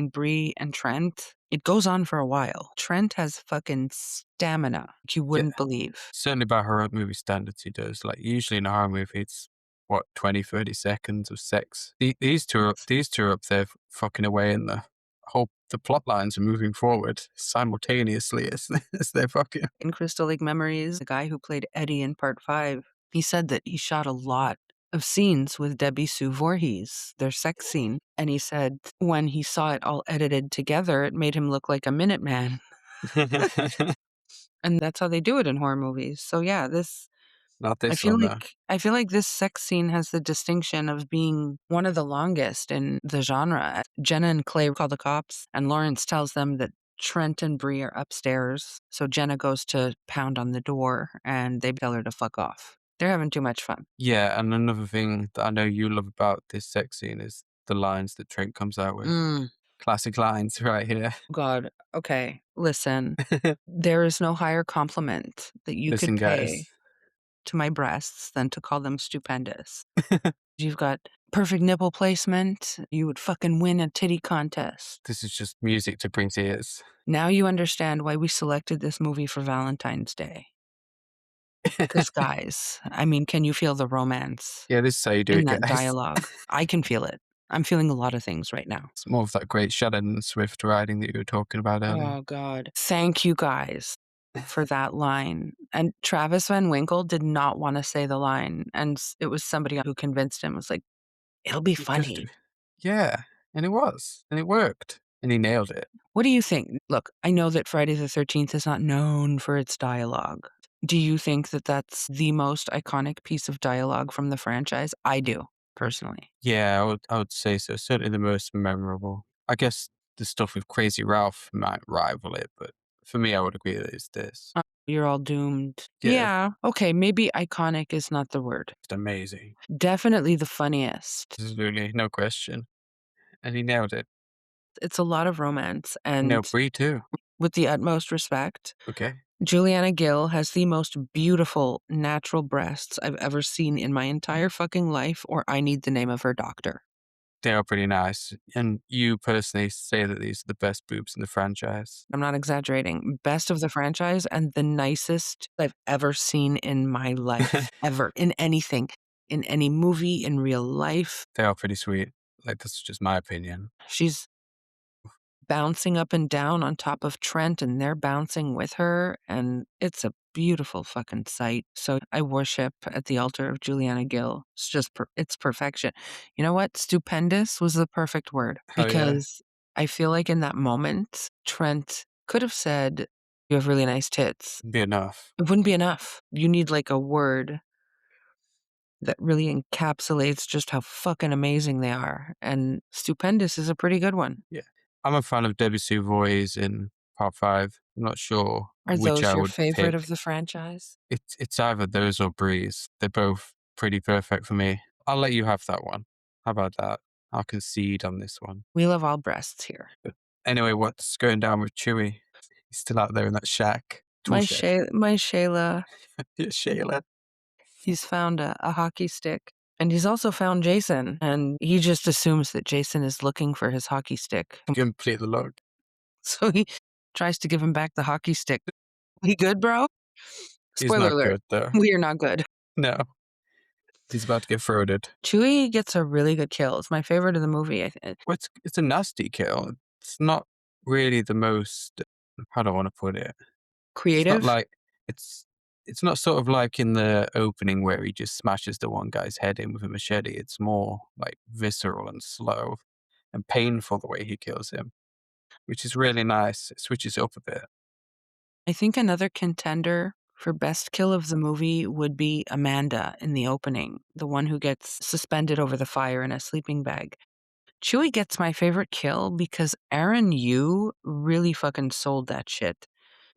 Bree and Trent, it goes on for a while. Trent has fucking stamina like you Yeah, wouldn't believe. certainly by horror movie standards, he does. Like usually in a horror movie, it's what 20, 30 seconds of sex. These two are up there fucking away, and the plot lines are moving forward simultaneously as as they're fucking. In Crystal Lake Memories, the guy who played Eddie in Part 5, he said that he shot a lot of scenes with Debbie Sue Voorhees, their sex scene, and he said when he saw it all edited together, it made him look like a Minuteman, and that's how they do it in horror movies. So yeah, Not I this feel one though. like I feel like this sex scene has the distinction of being one of the longest in the genre. Jenna and Clay call the cops, and Lawrence tells them that Trent and Bree are upstairs. So Jenna goes to pound on the door, and they tell her to fuck off. They're having too much fun. Yeah, and another thing that I know you love about this sex scene is the lines that Trent comes out with. Mm, Classic lines right here. God. Okay, listen. There is no higher compliment that you could Listen, pay guys. to my breasts than to call them stupendous. You've got perfect nipple placement. You would fucking win a titty contest. This is just music to Prince ears. Now you understand why we selected this movie for Valentine's Day. Because, guys, I mean, can you feel the romance Yeah, this is how you do in it, that guys. dialogue? I can feel it. I'm feeling a lot of things right now. It's more of that great Shannon Swift riding that you were talking about earlier. Oh, God. Thank you guys for that line. And Travis Van Winkle did not want to say the line. And it was somebody who convinced him, was like, it'll be You gotta do funny. it. Yeah, and it was. And it worked. And he nailed it. What do you think? Look, I know that Friday the 13th is not known for its dialogue. Do you think that that's the most iconic piece of dialogue from the franchise? I do, personally. Yeah, I would say so. Certainly the most memorable. I guess the stuff with Crazy Ralph might rival it, but for me, I would agree that it's this. You're all doomed. Yeah, Yeah, okay, maybe iconic is not the word. it's amazing. Definitely the funniest. Absolutely, no question. And he nailed it. It's a lot of romance, He and nailed Brie too. with the utmost respect, Okay. Juliana Gill has the most beautiful natural breasts I've ever seen in my entire fucking life, or I need the name of her doctor. They are pretty nice. And you personally say that these are the best boobs in the franchise. I'm not exaggerating. Best of the franchise and the nicest I've ever seen in my life, ever, in anything, in any movie, in real life. They are pretty sweet. Like, that's just my opinion. She's bouncing up and down on top of Trent, and they're bouncing with her, and it's a beautiful fucking sight. So I worship at the altar of Juliana Gill. It's just it's perfection. You know what? Stupendous was the perfect word, Oh, yeah. because I feel like in that moment, Trent could have said, "You have really nice tits." Be enough. It wouldn't be enough. You need like a word that really encapsulates just how fucking amazing they are. And stupendous is a pretty good one. Yeah. I'm a fan of Debbie Savoy's in Part 5. I'm not sure Are which those I your would favorite of pick. the franchise? It's either those or Breeze. They're both pretty perfect for me. I'll let you have that one. How about that? I'll concede on this one. We love all breasts here. But anyway, what's going down with Chewie? He's still out there in that shack. Tool My shed. Shayla, Yeah, Shayla. he's found a hockey stick. And he's also found Jason, and he just assumes that Jason is looking for his hockey stick. Complete the look. So he tries to give him back the hockey stick. We good, bro? He's Spoiler not alert. good though. We are not good. No. He's about to get throated. Chewie gets a really good kill. It's my favorite of the movie. Well, it's a nasty kill. It's not really the most, how do I want to put it? It's not Creative. like it's it's not sort of like in the opening where he just smashes the one guy's head in with a machete. It's more like visceral and slow and painful the way he kills him, which is really nice. It switches it up a bit. I think another contender for best kill of the movie would be Amanda in the opening, the one who gets suspended over the fire in a sleeping bag. Chewie gets my favorite kill because Aaron Yu really fucking sold that shit.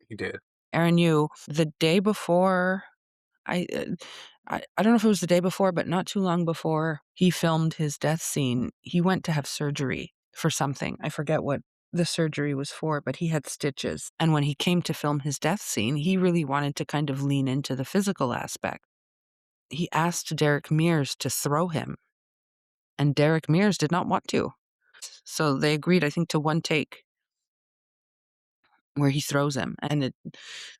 He did. Aaron Yu, the day before, I, uh, I don't know if it was the day before, but not too long before he filmed his death scene, he went to have surgery for something. I forget what the surgery was for, but he had stitches. And when he came to film his death scene, he really wanted to kind of lean into the physical aspect. He asked Derek Mears to throw him, and Derek Mears did not want to. So they agreed, I think, to one take where he throws him. And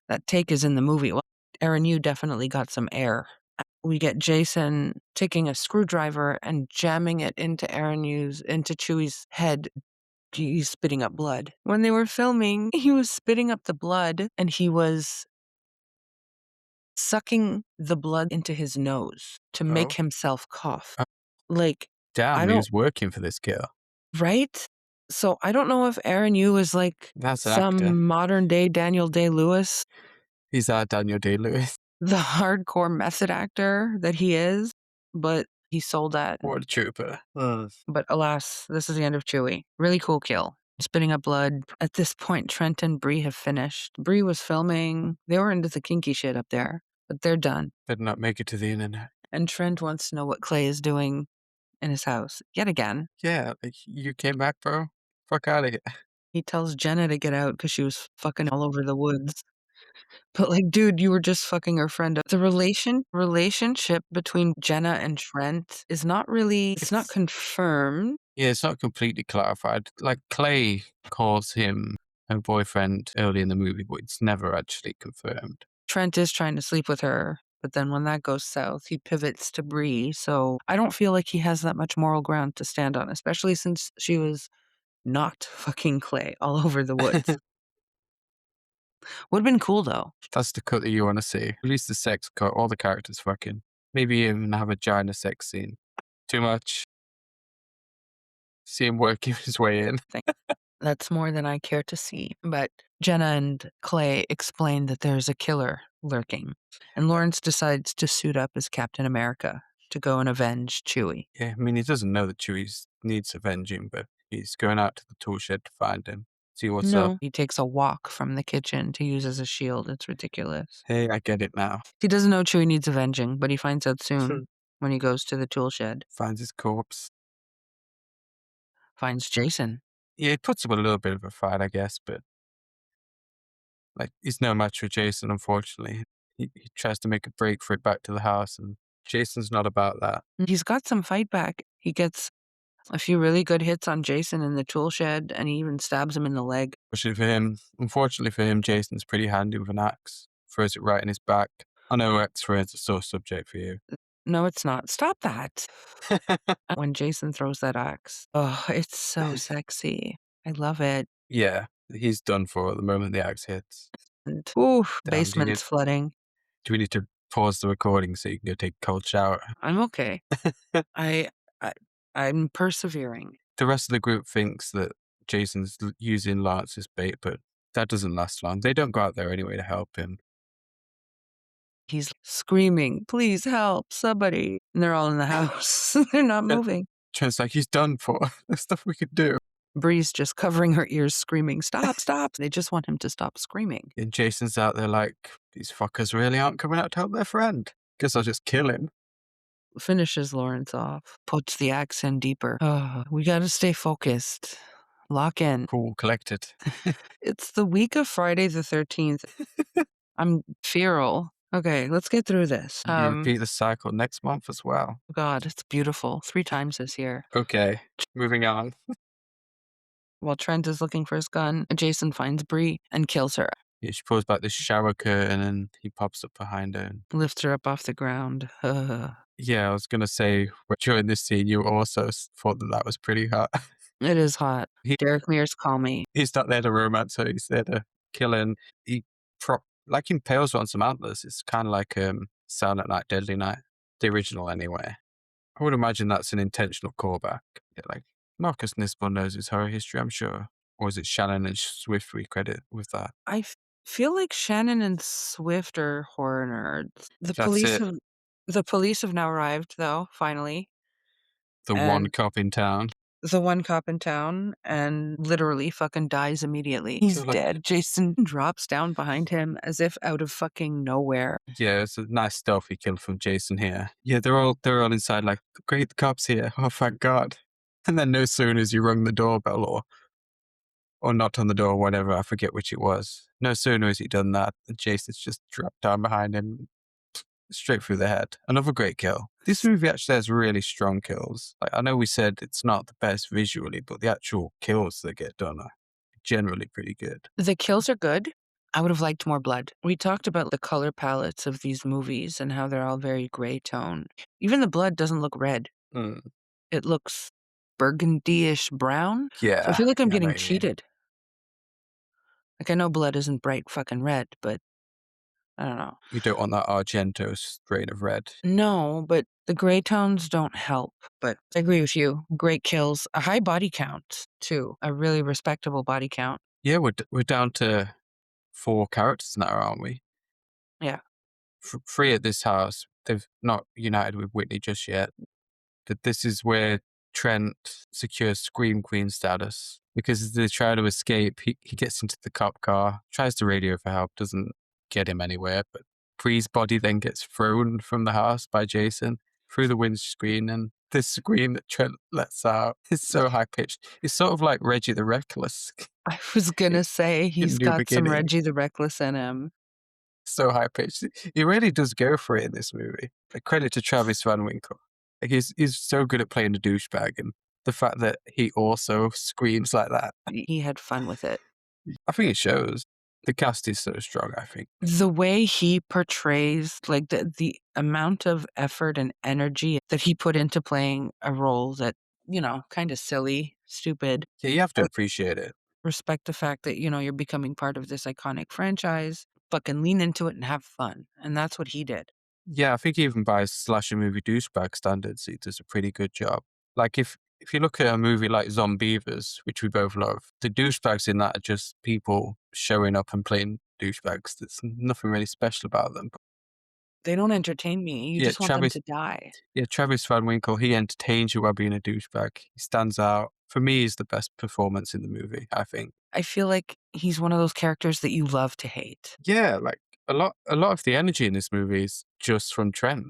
that take is in the movie. Well, Aaron, you definitely got some air. We get Jason taking a screwdriver and jamming it into into Chewie's head. He's spitting up blood. When they were filming, he was spitting up the blood and he was sucking the blood into his nose to make Oh, himself cough. uh, Like, I damn! He don't, was working for this kill. right? So I don't know if Aaron Yu is like That's an actor. some modern day Daniel Day-Lewis, He's our Daniel Day-Lewis. the hardcore method actor that he is, but he sold that. What a trooper. But alas, this is the end of Chewie. Really cool kill. Spitting up blood. At this point, Trent and Bree have finished. Bree was filming. They were into the kinky shit up there, but they're done. Better not make it to the internet. And Trent wants to know what Clay is doing in his house yet again. Yeah, like, you came back, bro. Fuck out of here. He tells Jenna to get out because she was fucking all over the woods. But like, dude, you were just fucking her friend up. The relationship between Jenna and Trent is not really, it's not confirmed. Yeah, it's not completely clarified. Like, Clay calls him her boyfriend early in the movie, but it's never actually confirmed. Trent is trying to sleep with her, but then when that goes south, he pivots to Bree. So I don't feel like he has that much moral ground to stand on, especially since she was not fucking Clay all over the woods. Would have been cool though. That's the cut that you want to see. At least the sex cut, all the characters fucking. Maybe even have a giant sex scene. Too much. See him working his way in. That's more than I care to see. But Jenna and Clay explain that there's a killer lurking, and Lawrence decides to suit up as Captain America to go and avenge Chewie. Yeah, I mean, he doesn't know that Chewie needs avenging, but he's going out to the tool shed to find him. See what's up. No, he takes a walk from the kitchen to use as a shield. It's ridiculous. Hey, I get it now. He doesn't know Chewie needs avenging, but he finds out soon when he goes to the tool shed. Finds his corpse. Finds Jason. Yeah, it puts up a little bit of a fight, I guess, but Like, he's no match for Jason, unfortunately. He tries to make a break for it back to the house, and Jason's not about that. He's got some fight back. He gets a few really good hits on Jason in the tool shed, and he even stabs him in the leg. Unfortunately for him, Jason's pretty handy with an axe. Throws it right in his back. I know axe throws are sore subject for you. No, it's not. Stop that. When Jason throws that axe. Oh, it's so sexy. I love it. Yeah, he's done for at the moment the axe hits. And ooh, Damn, basement's flooding. do we need to pause the recording so you can go take a cold shower? I'm okay. I, I I'm persevering. The rest of the group thinks that Jason's using Lance as bait, but that doesn't last long. They don't go out there anyway to help him. He's screaming, "Please help, somebody." And they're all in the house. They're not moving. Trent's like, he's done for. There's stuff we could do. Bree's just covering her ears, screaming, "Stop, stop." They just want him to stop screaming. And Jason's out there like, these fuckers really aren't coming out to help their friend. Guess I'll just kill him. Finishes Lawrence off, puts the axe in deeper. Oh, we gotta stay focused. Lock in. Cool, collected. It's the week of Friday the 13th. I'm feral. Okay, let's get through this. You repeat the cycle next month as well. God, it's beautiful. 3 times this year. Okay, moving on. While Trent is looking for his gun, Jason finds Bree and kills her. Yeah, she pulls back this shower curtain and he pops up behind her. And Lifts her up off the ground. yeah, I was going to say, during this scene, you also thought that that was pretty hot. It is hot. He- Derek Mears, call me. He's not there to romance her, he's there to kill her. And he like impales her on some antlers. It's kind of like Silent Night, Deadly Night, the original anyway. I would imagine that's an intentional callback. Yeah, like Marcus Nispel knows his horror history, I'm sure. Or is it Shannon and Swift we credit with that? Feel like Shannon and Swift are horror nerds. That's it. The police have now arrived, though, finally. The one And cop in town. the one cop in town and literally fucking dies immediately. He's So, like- dead. Jason drops down behind him as if out of fucking nowhere. Yeah, it's a nice stealthy kill from Jason here. Yeah, they're all inside like, great, the cop's here. Oh, thank God. And then no sooner as you rung the doorbell or knocked on the door or whatever, I forget which it was. No sooner has he done that, and Jason's just dropped down behind him, straight through the head. Another great kill. This movie actually has really strong kills. Like, I know we said it's not the best visually, but the actual kills that get done are generally pretty good. The kills are good. I would have liked more blood. We talked about the color palettes of these movies and how they're all very gray tone. Even the blood doesn't look red. Mm. It looks burgundy-ish brown. Yeah. So I feel like I'm yeah, I know getting what you mean. cheated. Like, I know blood isn't bright fucking red, but I don't know. You don't want that Argento strain of red. No, but the gray tones don't help. But I agree with you. Great kills. A high body count, too. A really respectable body count. Yeah, we're down to 4 characters now, aren't we? Yeah. 3 at this house. They've not united with Whitney just yet. But this is where Trent secures Scream Queen status. Because as they try to escape, he gets into the cop car, tries to radio for help, doesn't get him anywhere. But Pree's body then gets thrown from the house by Jason through the windscreen. And this scream that Trent lets out is so high pitched. It's sort of like Reggie the Reckless. I was gonna say he's New got some Beginning. Reggie the Reckless in him. So high pitched. He really does go for it in this movie. Like, credit to Travis Van Winkle. Like, he's so good at playing the douchebag, and the fact that he also screams like that, He had fun with it. I think it shows. The cast is so strong, I think. The way he portrays, like the amount of effort and energy that he put into playing a role that, kind of silly, stupid. Yeah, you have to appreciate it. Respect the fact that, you're becoming part of this iconic franchise. Fucking lean into it and have fun. And that's what he did. Yeah, I think even by slasher movie douchebag standards, he does a pretty good job. Like, if you look at a movie like Zombievers, which we both love, the douchebags in that are just people showing up and playing douchebags. There's nothing really special about them. They don't entertain me. You Yeah, just want them to die. Yeah, Travis Van Winkle, he entertains you while being a douchebag. He stands out. For me, he's the best performance in the movie, I think. I feel like he's one of those characters that you love to hate. Yeah, like a lot of the energy in this movie is just from Trent.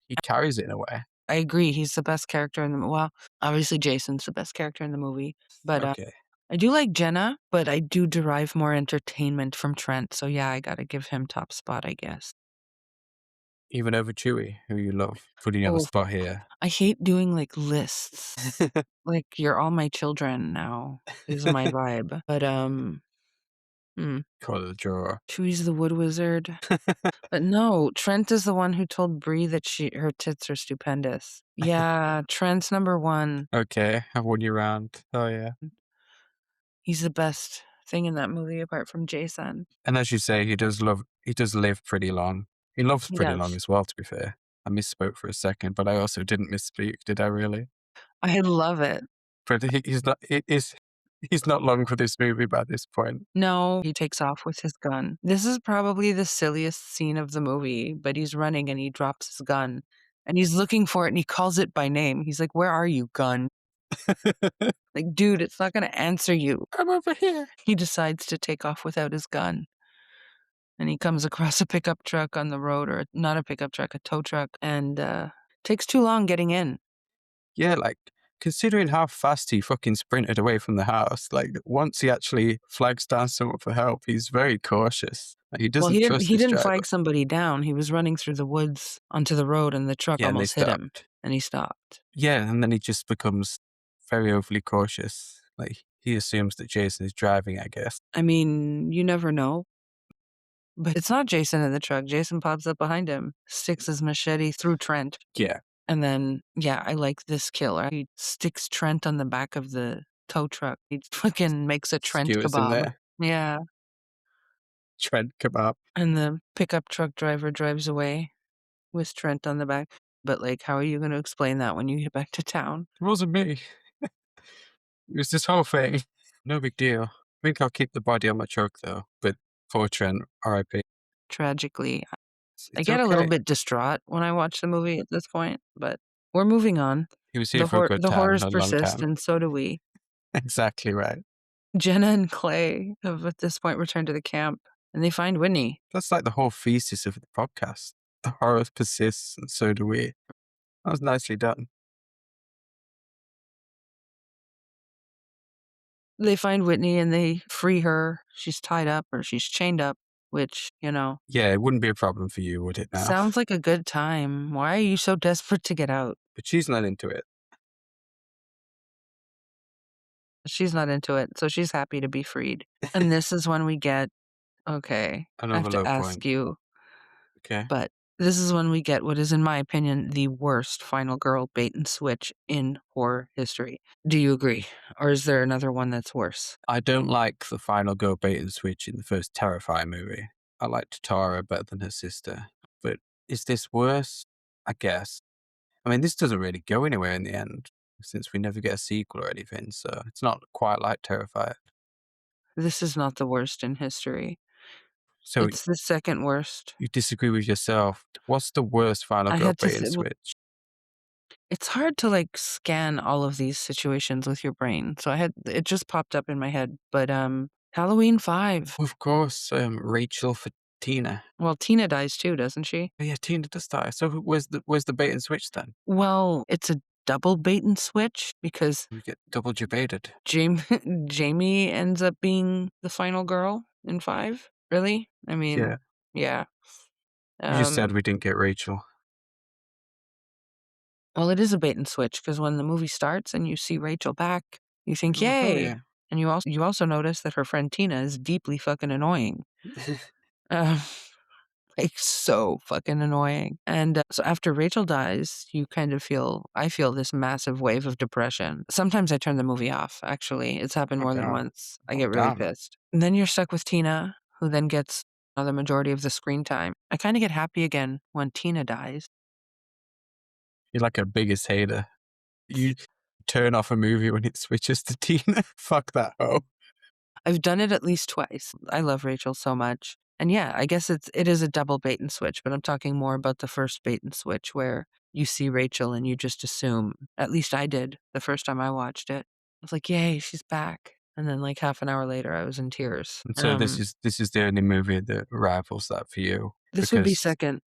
He carries it in a way. I agree. He's the best character in the well, obviously Jason's the best character in the movie, but Okay. I do like Jenna, but I do derive more entertainment from Trent, so yeah, I gotta give him top spot, I guess. Even over Chewie, who you love. Putting you on the Oh, spot here. I hate doing, like, lists. Like, "You're all my children now," is my vibe, but, hmm, Call it a draw. Chewie's the wood wizard. But no, Trent is the one who told Bree that her tits are stupendous. Yeah, Trent's number 1. Okay, I won you round. Oh yeah. He's the best thing in that movie apart from Jason. And as you say, he does live pretty long. He loves He pretty long does. as well, to be fair. I misspoke for a second, but I also didn't misspeak, did I really? I love it. But he's not long for this movie by this point. No, he takes off with his gun. This is probably the silliest scene of the movie, but he's running and he drops his gun, and he's looking for it and he calls it by name. He's like, "Where are you, gun?" Like, "Dude, it's not gonna answer you." I'm over here. He decides to take off without his gun, and he comes across a pickup truck on the road, or not a pickup truck, a tow truck, and, takes too long getting in. Yeah, like, considering how fast he fucking sprinted away from the house, like, once he actually flags down someone for help, he's very cautious. Like, he Well, doesn't trust he his didn't driver. flag somebody down, he was running through the woods onto the road, and the truck Yeah, and they almost hit him, stopped. and he stopped. Yeah, and then he just becomes very overly cautious. Like, he assumes that Jason is driving, I guess. I mean, you never know, but it's not Jason in the truck. Jason pops up behind him, sticks his machete through Trent, Yeah. and then, yeah, I like this kill. He sticks Trent on the back of the tow truck. He fucking makes a Trent Skewers him kebab. there. Yeah, Trent kebab. and the pickup truck driver drives away with Trent on the back. But, like, how are you gonna explain that when you get back to town? It wasn't me. It was this whole thing. No big deal. I think I'll keep the body on my truck, though. But poor Trent, RIP. Tragically, I It's get a little okay. bit distraught when I watch the movie at this point, but we're moving on. He was here for a good The time, horrors not a long persist, time. and so do we. Exactly right. Jenna and Clay have at this point returned to the camp, and they find Whitney. That's like the whole thesis of the podcast. The horror persists, and so do we. That was nicely done. They find Whitney and they free her. She's tied up or she's chained up, which, Yeah, it wouldn't be a problem for you, would it now? sounds like a good time. Why are you so desperate to get out? But she's not into it. She's not into it, so she's happy to be freed. And this is when we get okay, I have Another to low ask point. you, Okay. but this is when we get what is, in my opinion, the worst final girl bait and switch in horror history. Do you agree? Or is there another one that's worse? I don't like the final go bait and switch in the first Terrify movie. I liked Tara better than her sister. But is this worse? I guess. I mean, this doesn't really go anywhere in the end, since we never get a sequel or anything, so it's not quite like Terrifier. This is not the worst in history. So It's the second worst. you disagree with yourself. What's the worst final I go had to bait say, and switch? it's hard to, like, scan all of these situations with your brain, so it just popped up in my head, but, Halloween 5. Of course, Rachel for Tina. Well, Tina dies too, doesn't she? Oh, yeah, Tina does die. So where's the bait and switch then? Well, it's a double bait and switch because We get double debated. Jamie Jamie ends up being the final girl in 5? Really? I mean, Yeah. yeah. You just Um, said we didn't get Rachel. well, it is a bait and switch because when the movie starts and you see Rachel back, you think, Oh "Yay!" yeah. And you also notice that her friend Tina is deeply fucking annoying. Uh, like, so fucking annoying. And, so after Rachel dies, I feel this massive wave of depression. Sometimes I turn the movie off, actually. It's happened Oh more than damn. once. I Oh get really damn. pissed. And then you're stuck with Tina, who then gets the majority of the screen time. I kinda get happy again when Tina dies. You're like a biggest hater. You turn off a movie when it switches to Tina. Fuck that hoe. I've done it at least twice. I love Rachel so much. And yeah, I guess it is a double bait and switch, but I'm talking more about the first bait and switch where you see Rachel and you just assume, at least I did the first time I watched it. I was like, "Yay, she's back." And then like half an hour later I was in tears. And so this is the only movie that rivals that for you, This would be because second.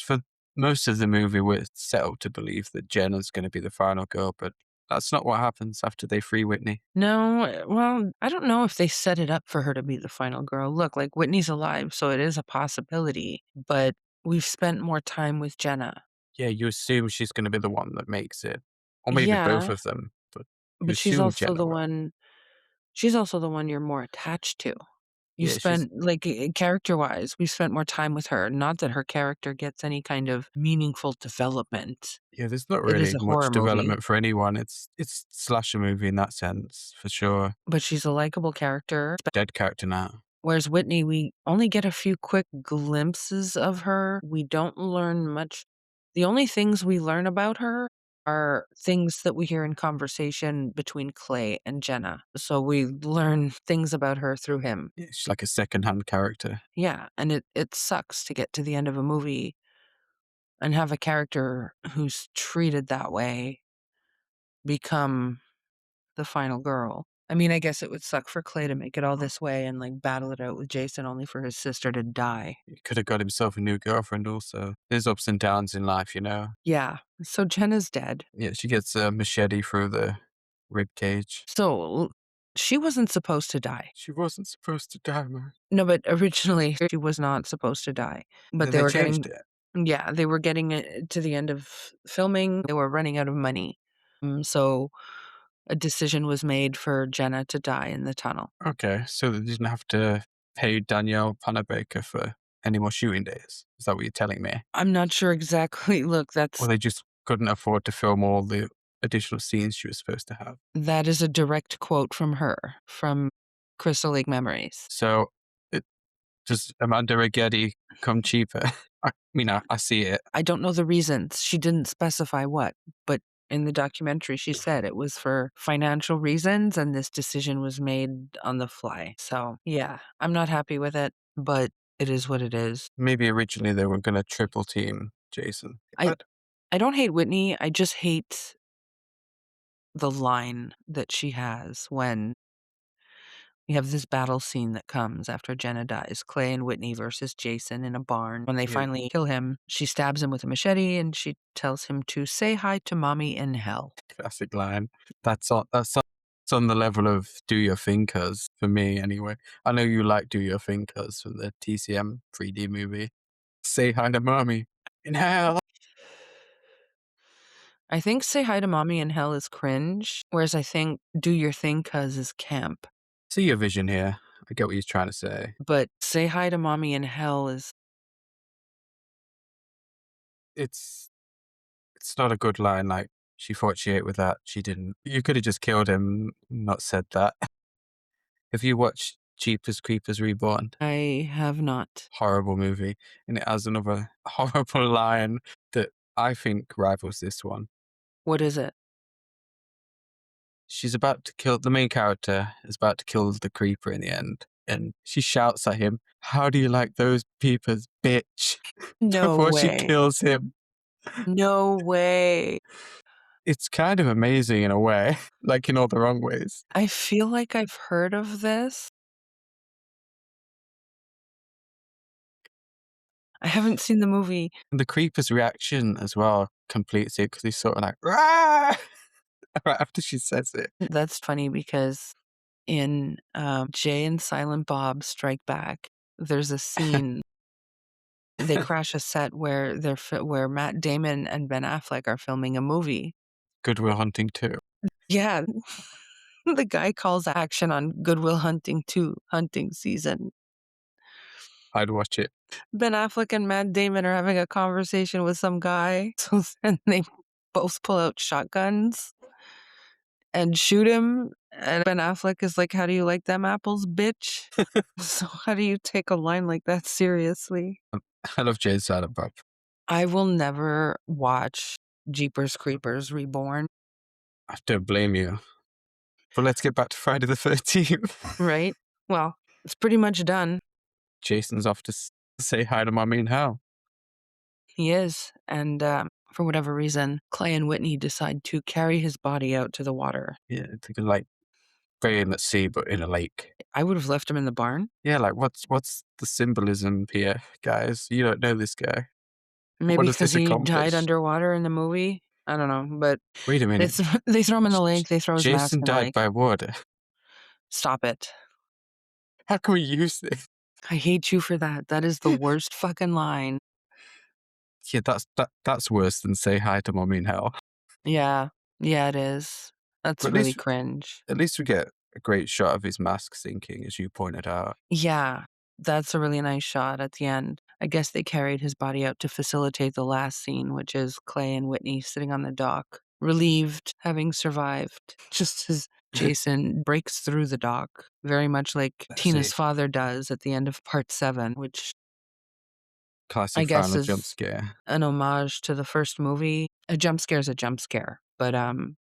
for most of the movie we're set up to believe that Jenna's going to be the final girl, but That's not what happens after they free Whitney. No, well, I don't know if they set it up for her to be the final girl. Look, like, Whitney's alive, so it is a possibility, but we've spent more time with Jenna. Yeah, you assume she's gonna be the one that makes it, or maybe both Yeah, of them, but you but assume Jenna will. she's also the one you're more attached to. You Yeah, she's spent, like, character-wise, we spent more time with her, not that her character gets any kind of meaningful development. yeah, there's not It is really a much horror movie, development for anyone. It's slasher movie in that sense, for sure. but she's a likable character. Dead character now. Whereas Whitney, we only get a few quick glimpses of her. We don't learn much. The only things we learn about her are things that we hear in conversation between Clay and Jenna. So we learn things about her through him. Yeah, she's like a second-hand character. Yeah, and it sucks to get to the end of a movie and have a character who's treated that way become the final girl. I mean, I guess it would suck for Clay to make it all this way and, like, battle it out with Jason only for his sister to die. He could have got himself a new girlfriend also. There's ups and downs in life, you know? Yeah, so Jenna's dead. Yeah, she gets a machete through the rib cage. So, she wasn't supposed to die. She wasn't supposed to die, man. No, but originally, she was not supposed to die. But Then they they were changed getting it. yeah, they were getting to the end of filming, they were running out of money. So a decision was made for Jenna to die in the tunnel. Okay, so they didn't have to pay Danielle Panabaker for any more shooting days. Is that what you're telling me? I'm not sure exactly. Look, Or they just couldn't afford to film all the additional scenes she was supposed to have? that is a direct quote from her, from Crystal Lake Memories. So, it, does Amanda Rigetti come cheaper? I mean, I see it. I don't know the reasons. She didn't specify what, but in the documentary, she said it was for financial reasons and this decision was made on the fly. So, yeah, I'm not happy with it, but it is what it is. Maybe originally they were going to triple team Jason. I I don't hate Whitney. I just hate the line that she has when we have this battle scene that comes after Jenna dies. Clay and Whitney versus Jason in a barn. When they Yeah, finally kill him, she stabs him with a machete and she tells him to say hi to mommy in hell. classic line. That's on the level of Do Your Thing Cuz for me anyway. I know you like Do Your Thing Cuz from the TCM 3D movie. Say hi to mommy in hell. I think say hi to mommy in hell is cringe, whereas I think do your thing cuz is camp. See your vision here. I get what he's trying to say. But say hi to mommy in hell is It's it's not a good line. Like she thought she ate with that. She didn't. You could have just killed him, not said that. Have you watched Jeepers Creepers Reborn? I have not. Horrible movie, and it has another horrible line that I think rivals this one. What is it? She's about to kill the main character is about to kill the creeper in the end, and she shouts at him, "How do you like those peepers, bitch?" No Before she way. kills him. No way. It's kind of amazing in a way, like in all the wrong ways. I feel like I've heard of this. I haven't seen the movie. And the creeper's reaction as well completes it because he's sort of like, "Rah!" right after she says it. That's funny because in Jay and Silent Bob Strike Back, there's a scene. They crash a set where where Matt Damon and Ben Affleck are filming a movie. Good Will Hunting too. Yeah, the guy calls action on Goodwill Hunting 2 hunting season. I'd watch it. Ben Affleck and Matt Damon are having a conversation with some guy, and they both pull out shotguns and shoot him. And Ben Affleck is like, "How do you like them apples, bitch?" So how do you take a line like that seriously? I love Jade Silent Bob. I will never watch Jeepers Creepers Reborn, I don't blame you. But let's get back to Friday the 13th. right? Well, it's pretty much done. Jason's off to say hi to mommy in hell. He is. And for whatever reason, Clay and Whitney decide to carry his body out to the water. Yeah, they can like bury him at sea, but in a lake. I would have left him in the barn. Yeah, like what's the symbolism here, guys? You don't know this guy. Maybe What does because this he died accomplish? underwater in the movie. I don't know, but Wait a minute. they throw him in the lake, they throw his mask Jason in the died lake. by water. Stop it. How can we use this? I hate you for that. That is the worst fucking line. Yeah, that's worse than say hi to mommy in hell. Yeah. Yeah, it is. That's But really cringe. at least we get a great shot of his mask sinking, as you pointed out. Yeah, that's a really nice shot at the end. I guess they carried his body out to facilitate the last scene, which is Clay and Whitney sitting on the dock, relieved, having survived, just as Jason breaks through the dock, very much like That's Tina's it. father does at the end of part 7, which I Classic guess final jump is scare. an homage to the first movie. A jump scare is a jump scare, but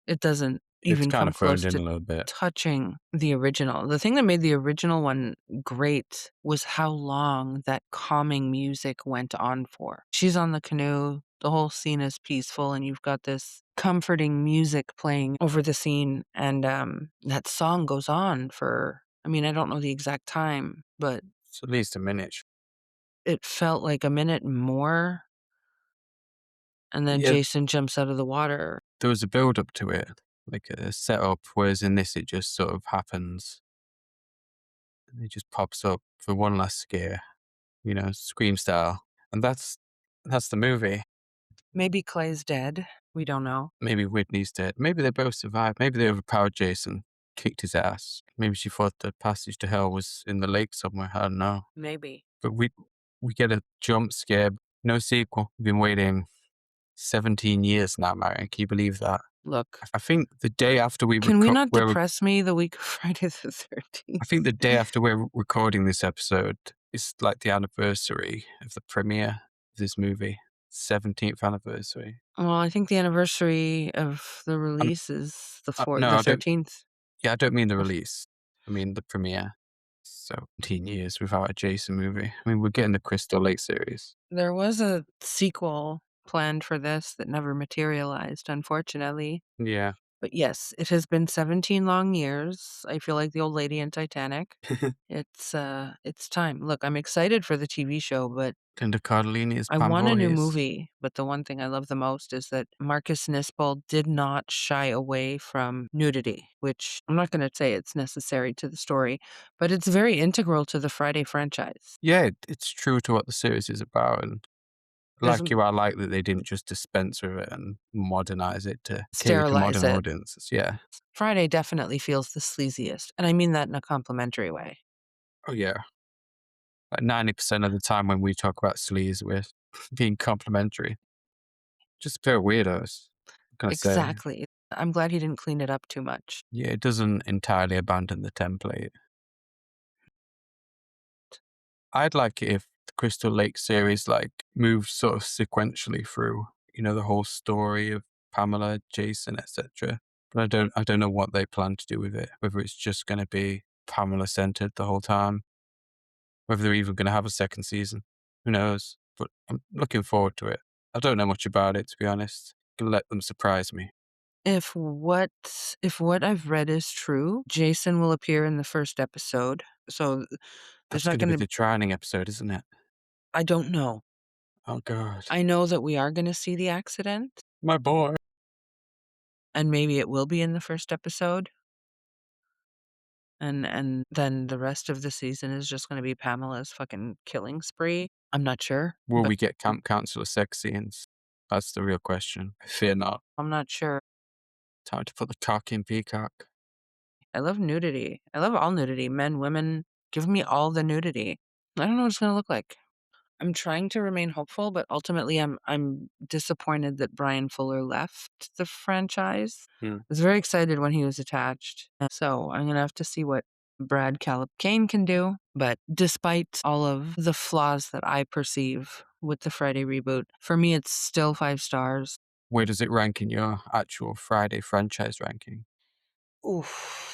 it doesn't It's even kind come of phoned close in to a little bit. touching the original. The thing that made the original one great was how long that calming music went on for. She's on the canoe, the whole scene is peaceful, and you've got this comforting music playing over the scene, and that song goes on for, I mean, I don't know the exact time, but It's at least a minute. it felt like a minute more, and then Yeah, Jason jumps out of the water. there was a build up to it, like a setup, whereas in this it just sort of happens. And it just pops up for one last scare, Scream style. And that's the movie. Maybe Clay's dead. We don't know. Maybe Whitney's dead. Maybe they both survived. Maybe they overpowered Jason, kicked his ass. Maybe she thought the passage to hell was in the lake somewhere. I don't know. Maybe. But we get a jump scare. No sequel. We've been waiting 17 years now, Marion. Can you believe that? Look, I think the day after can we not depress me the week of Friday the 13th? I think the day after we're recording this episode is like the anniversary of the premiere of this movie. 17th anniversary. Well, I think the anniversary of the Um, release is no, the I don't. 13th. Yeah, I don't mean the release. I mean the premiere. 17 years without a Jason movie. I mean, we're getting the Crystal Lake series. There was a sequel planned for this that never materialized, unfortunately. Yeah. But yes, it has been 17 long years. I feel like the old lady in Titanic. It's time. Look, I'm excited for the TV show, but Linda Cardellini is I Pam want a new Voorhees. movie, but the one thing I love the most is that Marcus Nispel did not shy away from nudity, which I'm not going to say it's necessary to the story, but it's very integral to the Friday franchise. Yeah, it's true to what the series is about. And There's like you, I like that they didn't just dispense with it and modernize it to cater to sterilize modern it. audiences. Yeah. Friday definitely feels the sleaziest, and I mean that in a complimentary way. Oh, yeah. Like 90% of the time when we talk about sleaze, we're being complimentary. Just a pair of weirdos. What can I say? Exactly. I'm glad he didn't clean it up too much. Yeah, it doesn't entirely abandon the template. I'd like it if the Crystal Lake series moves sort of sequentially through, the whole story of Pamela, Jason, etc. But I don't know what they plan to do with it. Whether it's just going to be Pamela centered the whole time, whether they're even going to have a second season, who knows? But I'm looking forward to it. I don't know much about it, to be honest. Gonna let them surprise me. If what if what I've read is true, Jason will appear in the first episode. So there's That's not going to be going the to drowning episode, isn't it? I don't know. Oh God, I know that we are going to see the accident, my boy. and maybe it will be in the first episode, and then the rest of the season is just going to be Pamela's fucking killing spree. I'm not sure, Will but we get camp counselor sex scenes? That's the real question. I fear not. I'm not sure. Time to put the cock in Peacock. I love nudity. I love all nudity, men, women. Give me all the nudity. I don't know what it's going to look like. I'm trying to remain hopeful, but ultimately I'm disappointed that Brian Fuller left the franchise. Hmm. I was very excited when he was attached. So I'm gonna have to see what Brad Caleb Kane can do. But despite all of the flaws that I perceive with the Friday reboot, for me it's still 5 stars. Where does it rank in your actual Friday franchise ranking? Oof.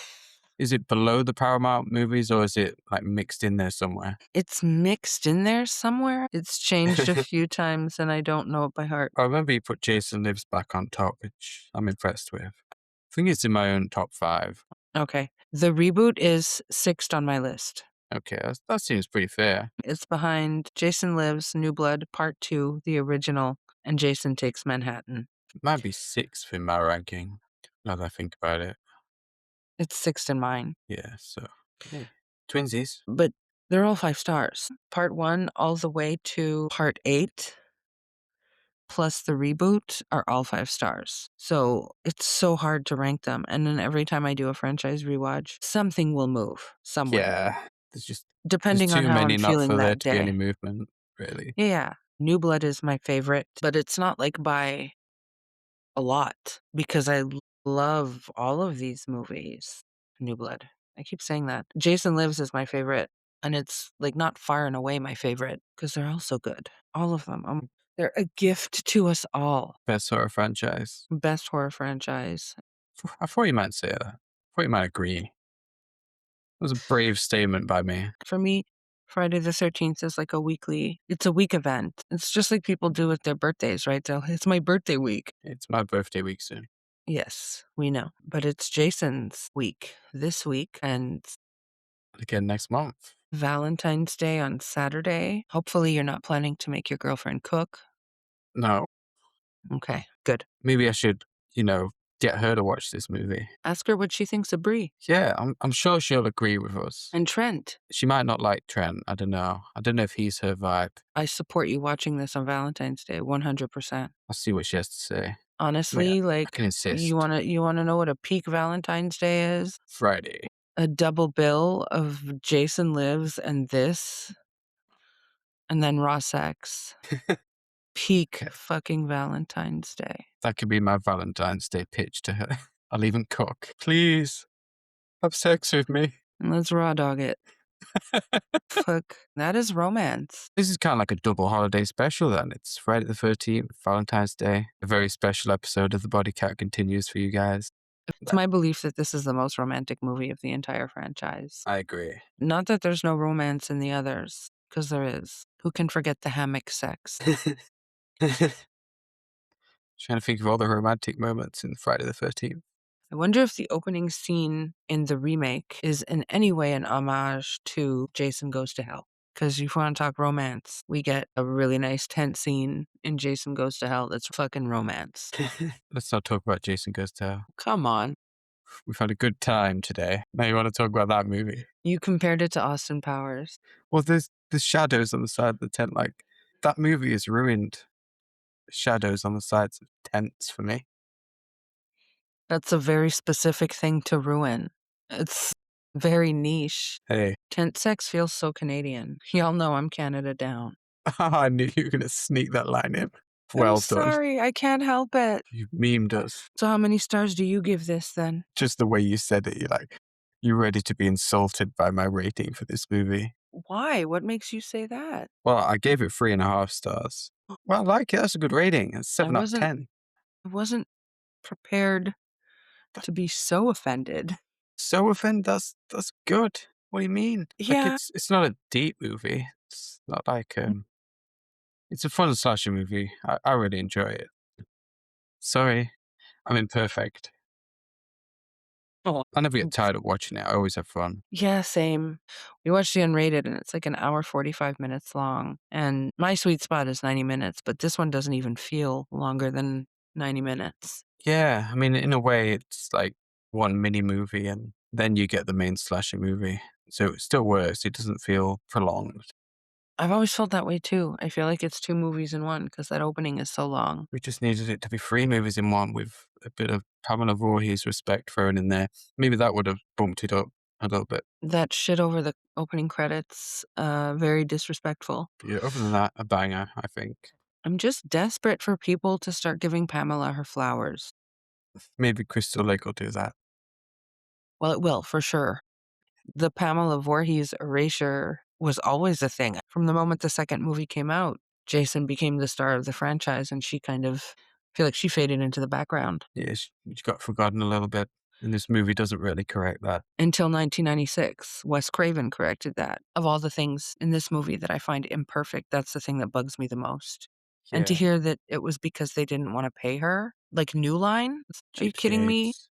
Is it below the Paramount movies or is it mixed in there somewhere? It's mixed in there somewhere. It's changed a few times and I don't know it by heart. I remember you put Jason Lives back on top, which I'm impressed with. I think it's in my own top 5. Okay. The reboot is sixth on my list. Okay, that seems pretty fair. It's behind Jason Lives, New Blood, Part 2, the original, and Jason Takes Manhattan. It might be 6th in my ranking, now that I think about it. It's 6th in mine, Yeah, so hey, twinsies. but they're all 5 stars. Part 1 all the way to part 8 plus the reboot are all 5 stars. So it's so hard to rank them. And then every time I do a franchise rewatch, something will move somewhere, Yeah, there's depending on too how I'm many not feeling for there that to be any day. movement, really. Yeah. New Blood is my favorite, but it's not like by a lot because love all of these movies. New Blood. I keep saying that. Jason Lives is my favorite, and it's like not far and away my favorite because they're all so good. All of them. They're a gift to us all. Best horror franchise. Best horror franchise. I thought you might say that. I thought you might agree. It was a brave statement by me. For me, Friday the 13th is like it's a week event. It's just like people do with their birthdays, right? So it's my birthday week. It's my birthday week soon. Yes, we know. But it's Jason's week this week and Again next month. Valentine's Day on Saturday. Hopefully, you're not planning to make your girlfriend cook. No, Okay, good. maybe I should, get her to watch this movie. Ask her what she thinks of Brie Yeah, I'm sure she'll agree with us. and Trent. She might not like Trent. I don't know. I don't know if he's her vibe. I support you watching this on Valentine's Day 100%. I'll see what she has to say. Honestly, I can insist. you wanna know what a peak Valentine's Day is? Friday. A double bill of Jason Lives and this, and then raw sex. Peak fucking Valentine's Day. That could be my Valentine's Day pitch to her. I'll even cook. Please, have sex with me. And let's raw dog it. Fuck. That is romance. This is kind of like a double holiday special then. It's Friday the 13th, Valentine's Day. A very special episode of The Body Count continues for you guys. It's my belief that this is the most romantic movie of the entire franchise. I agree. Not that there's no romance in the others, because there is. Who can forget the hammock sex? Trying to think of all the romantic moments in Friday the 13th. I wonder if the opening scene in the remake is in any way an homage to Jason Goes to Hell. Because if you want to talk romance, we get a really nice tent scene in Jason Goes to Hell that's fucking romance. Let's not talk about Jason Goes to Hell. Come on. We've had a good time today. Now you want to talk about that movie? You compared it to Austin Powers. Well, there's shadows on the side of the tent. Like, that movie has ruined shadows on the sides of tents for me. That's a very specific thing to ruin. It's very niche. Hey, Tent sex feels so Canadian. Y'all know I'm Canada down. I knew you were going to sneak that line in. Well I'm done. sorry, I can't help it. You memed us. So how many stars do you give this then? Just the way you said it, you're ready to be insulted by my rating for this movie. Why? What makes you say that? Well, I gave it 3.5 stars. Well, I like it. That's a good rating. It's 7 out of 10. I wasn't prepared to be so offended. So offended? That's good. What do you mean? Yeah. Like, it's not a deep movie. It's not like it's a fun slasher movie. I really enjoy it. Sorry, I'm imperfect. Oh. I never get tired of watching it. I always have fun. Yeah, same. We watched the unrated and it's like an hour 45 minutes long. And my sweet spot is 90 minutes, but this one doesn't even feel longer than 90 minutes. Yeah, I mean, in a way, it's like one mini movie, and then you get the main slasher movie. So it still works. It doesn't feel prolonged. I've always felt that way too. I feel like it's 2 movies in one because that opening is so long. We just needed it to be 3 movies in one with a bit of Pamela Voorhees respect thrown in there. Maybe that would have bumped it up a little bit. That shit over the opening credits, very disrespectful. Yeah, other than that, a banger, I think. I'm just desperate for people to start giving Pamela her flowers. Maybe Crystal Lake will do that. Well, it will, for sure. The Pamela Voorhees erasure was always a thing. From the moment the second movie came out, Jason became the star of the franchise, and she kind of I feel like she faded into the background. Yeah, she got forgotten a little bit, and this movie doesn't really correct that. Until 1996, Wes Craven corrected that. Of all the things in this movie that I find imperfect, that's the thing that bugs me the most. And to Yeah. hear that it was because they didn't want to pay her, like New Line? Are you kidding me? Gates.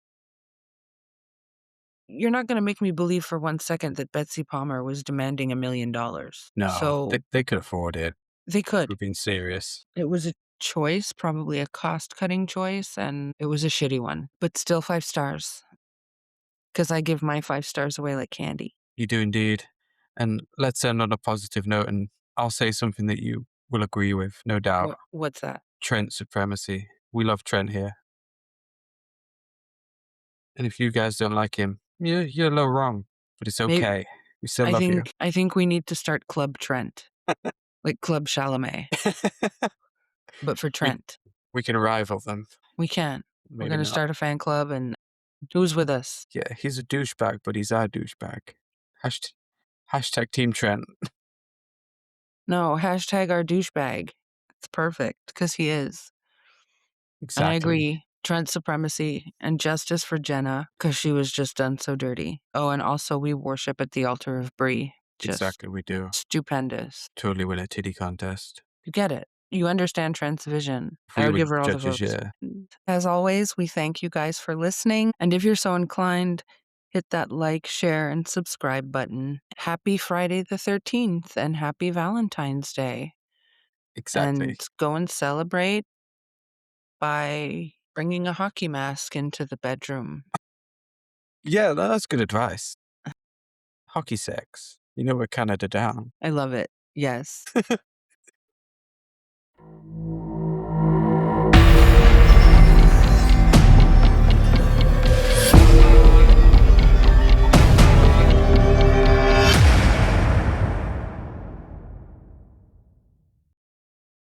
You're not going to make me believe for 1 second that Betsy Palmer was demanding $1 million. No, So they could afford it. they could. We're being serious. It was a choice, probably a cost-cutting choice, and it was a shitty one, but still 5 stars. Because I give my 5 stars away like candy. You do indeed. And let's end on a positive note, and I'll say something that you will agree with, no doubt. What's that? Trent supremacy. We love Trent here. And if you guys don't like him, you're a little wrong, but it's May okay. We still I love you. think we need to start Club Trent, like Club Chalamet, but for we, Trent. we can rival them. We can. We're Maybe gonna not. start a fan club, and who's with us? Yeah, he's a douchebag, but he's our douchebag. Hashtag Team Trent. No, hashtag our douchebag. It's perfect, because he is. And I Exactly. agree. Trent supremacy and justice for Jenna, because she was just done so dirty. Oh, and also we worship at the altar of Brie. Just Exactly, we do. stupendous. Totally win a titty contest. You get it. You understand Trent's vision. If I we would were give her all the judges, votes. yeah. As always, we thank you guys for listening. And if you're so inclined, hit that like, share, and subscribe button. Happy Friday the 13th and happy Valentine's Day. Exactly. And go and celebrate by bringing a hockey mask into the bedroom. Yeah, that's good advice. Hockey sex. You know we're Canada down. I love it. Yes.